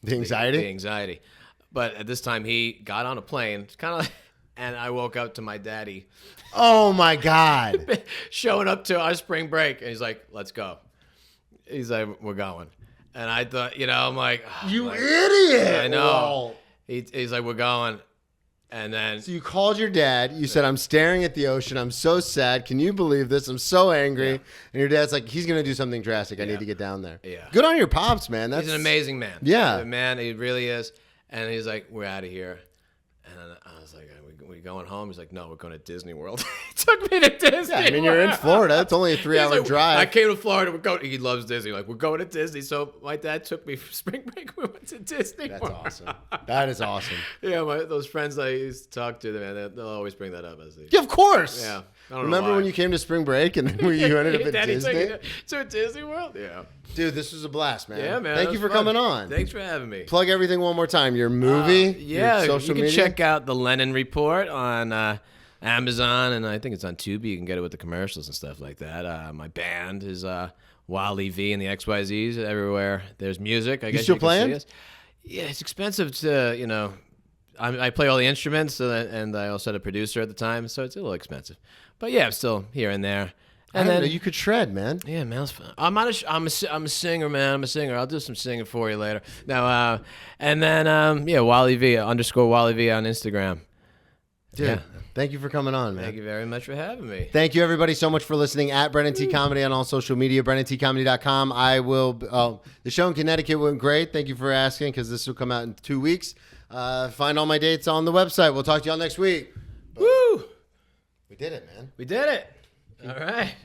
anxiety. The anxiety. But at this time he got on a plane. It's kind of like. And I woke up to my daddy. Oh my God. Showing up to our spring break. And he's like, let's go. He's like, we're going. And I thought, I'm like, you idiot. I know. He's like, we're going. And then. So you called your dad. You said, I'm staring at the ocean. I'm so sad. Can you believe this? I'm so angry. Yeah. And your dad's like, he's going to do something drastic. I need to get down there. Yeah. Good on your pops, man. He's an amazing man. Yeah. Man, he really is. And he's like, we're out of here. And I was like, we going home? He's like, no, we're going to Disney World. He took me to Disney. Yeah, I mean, you're in Florida. It's only a 3-hour drive. I came to Florida. He loves Disney. Like, we're going to Disney. So my dad took me for spring break. We went to Disney That's World. awesome. That is awesome. Yeah, those friends I used to talk to, man, they'll always bring that up. Yeah, of course. Yeah. Remember when you came to spring break and then you ended up at Disney? To Disney World? Yeah. Dude, this was a blast, man. Yeah, man. Thank you for coming on. Thanks for having me. Plug everything one more time. Your movie, your social media. You can check out The Lennon Report on Amazon, and I think it's on Tubi. You can get it with the commercials and stuff like that. My band is Wally V and the XYZs everywhere. There's music. I guess still you can playing? see us. Yeah, it's expensive to, I play all the instruments, and I also had a producer at the time, so it's a little expensive. But yeah, I'm still here and there. And then you could shred, man. Yeah, man, it's fun. I'm a singer, man. I'm a singer. I'll do some singing for you later. Now, and then Wally V _Wally V on Instagram. Dude, yeah. Thank you for coming on, man. Thank you very much for having me. Thank you, everybody, so much for listening. At Brennan T Comedy on all social media, BrennanTComedy.com. The show in Connecticut went great. Thank you for asking, because this will come out in 2 weeks. Find all my dates on the website. We'll talk to y'all next week. Woo! We did it, man. We did it. All right.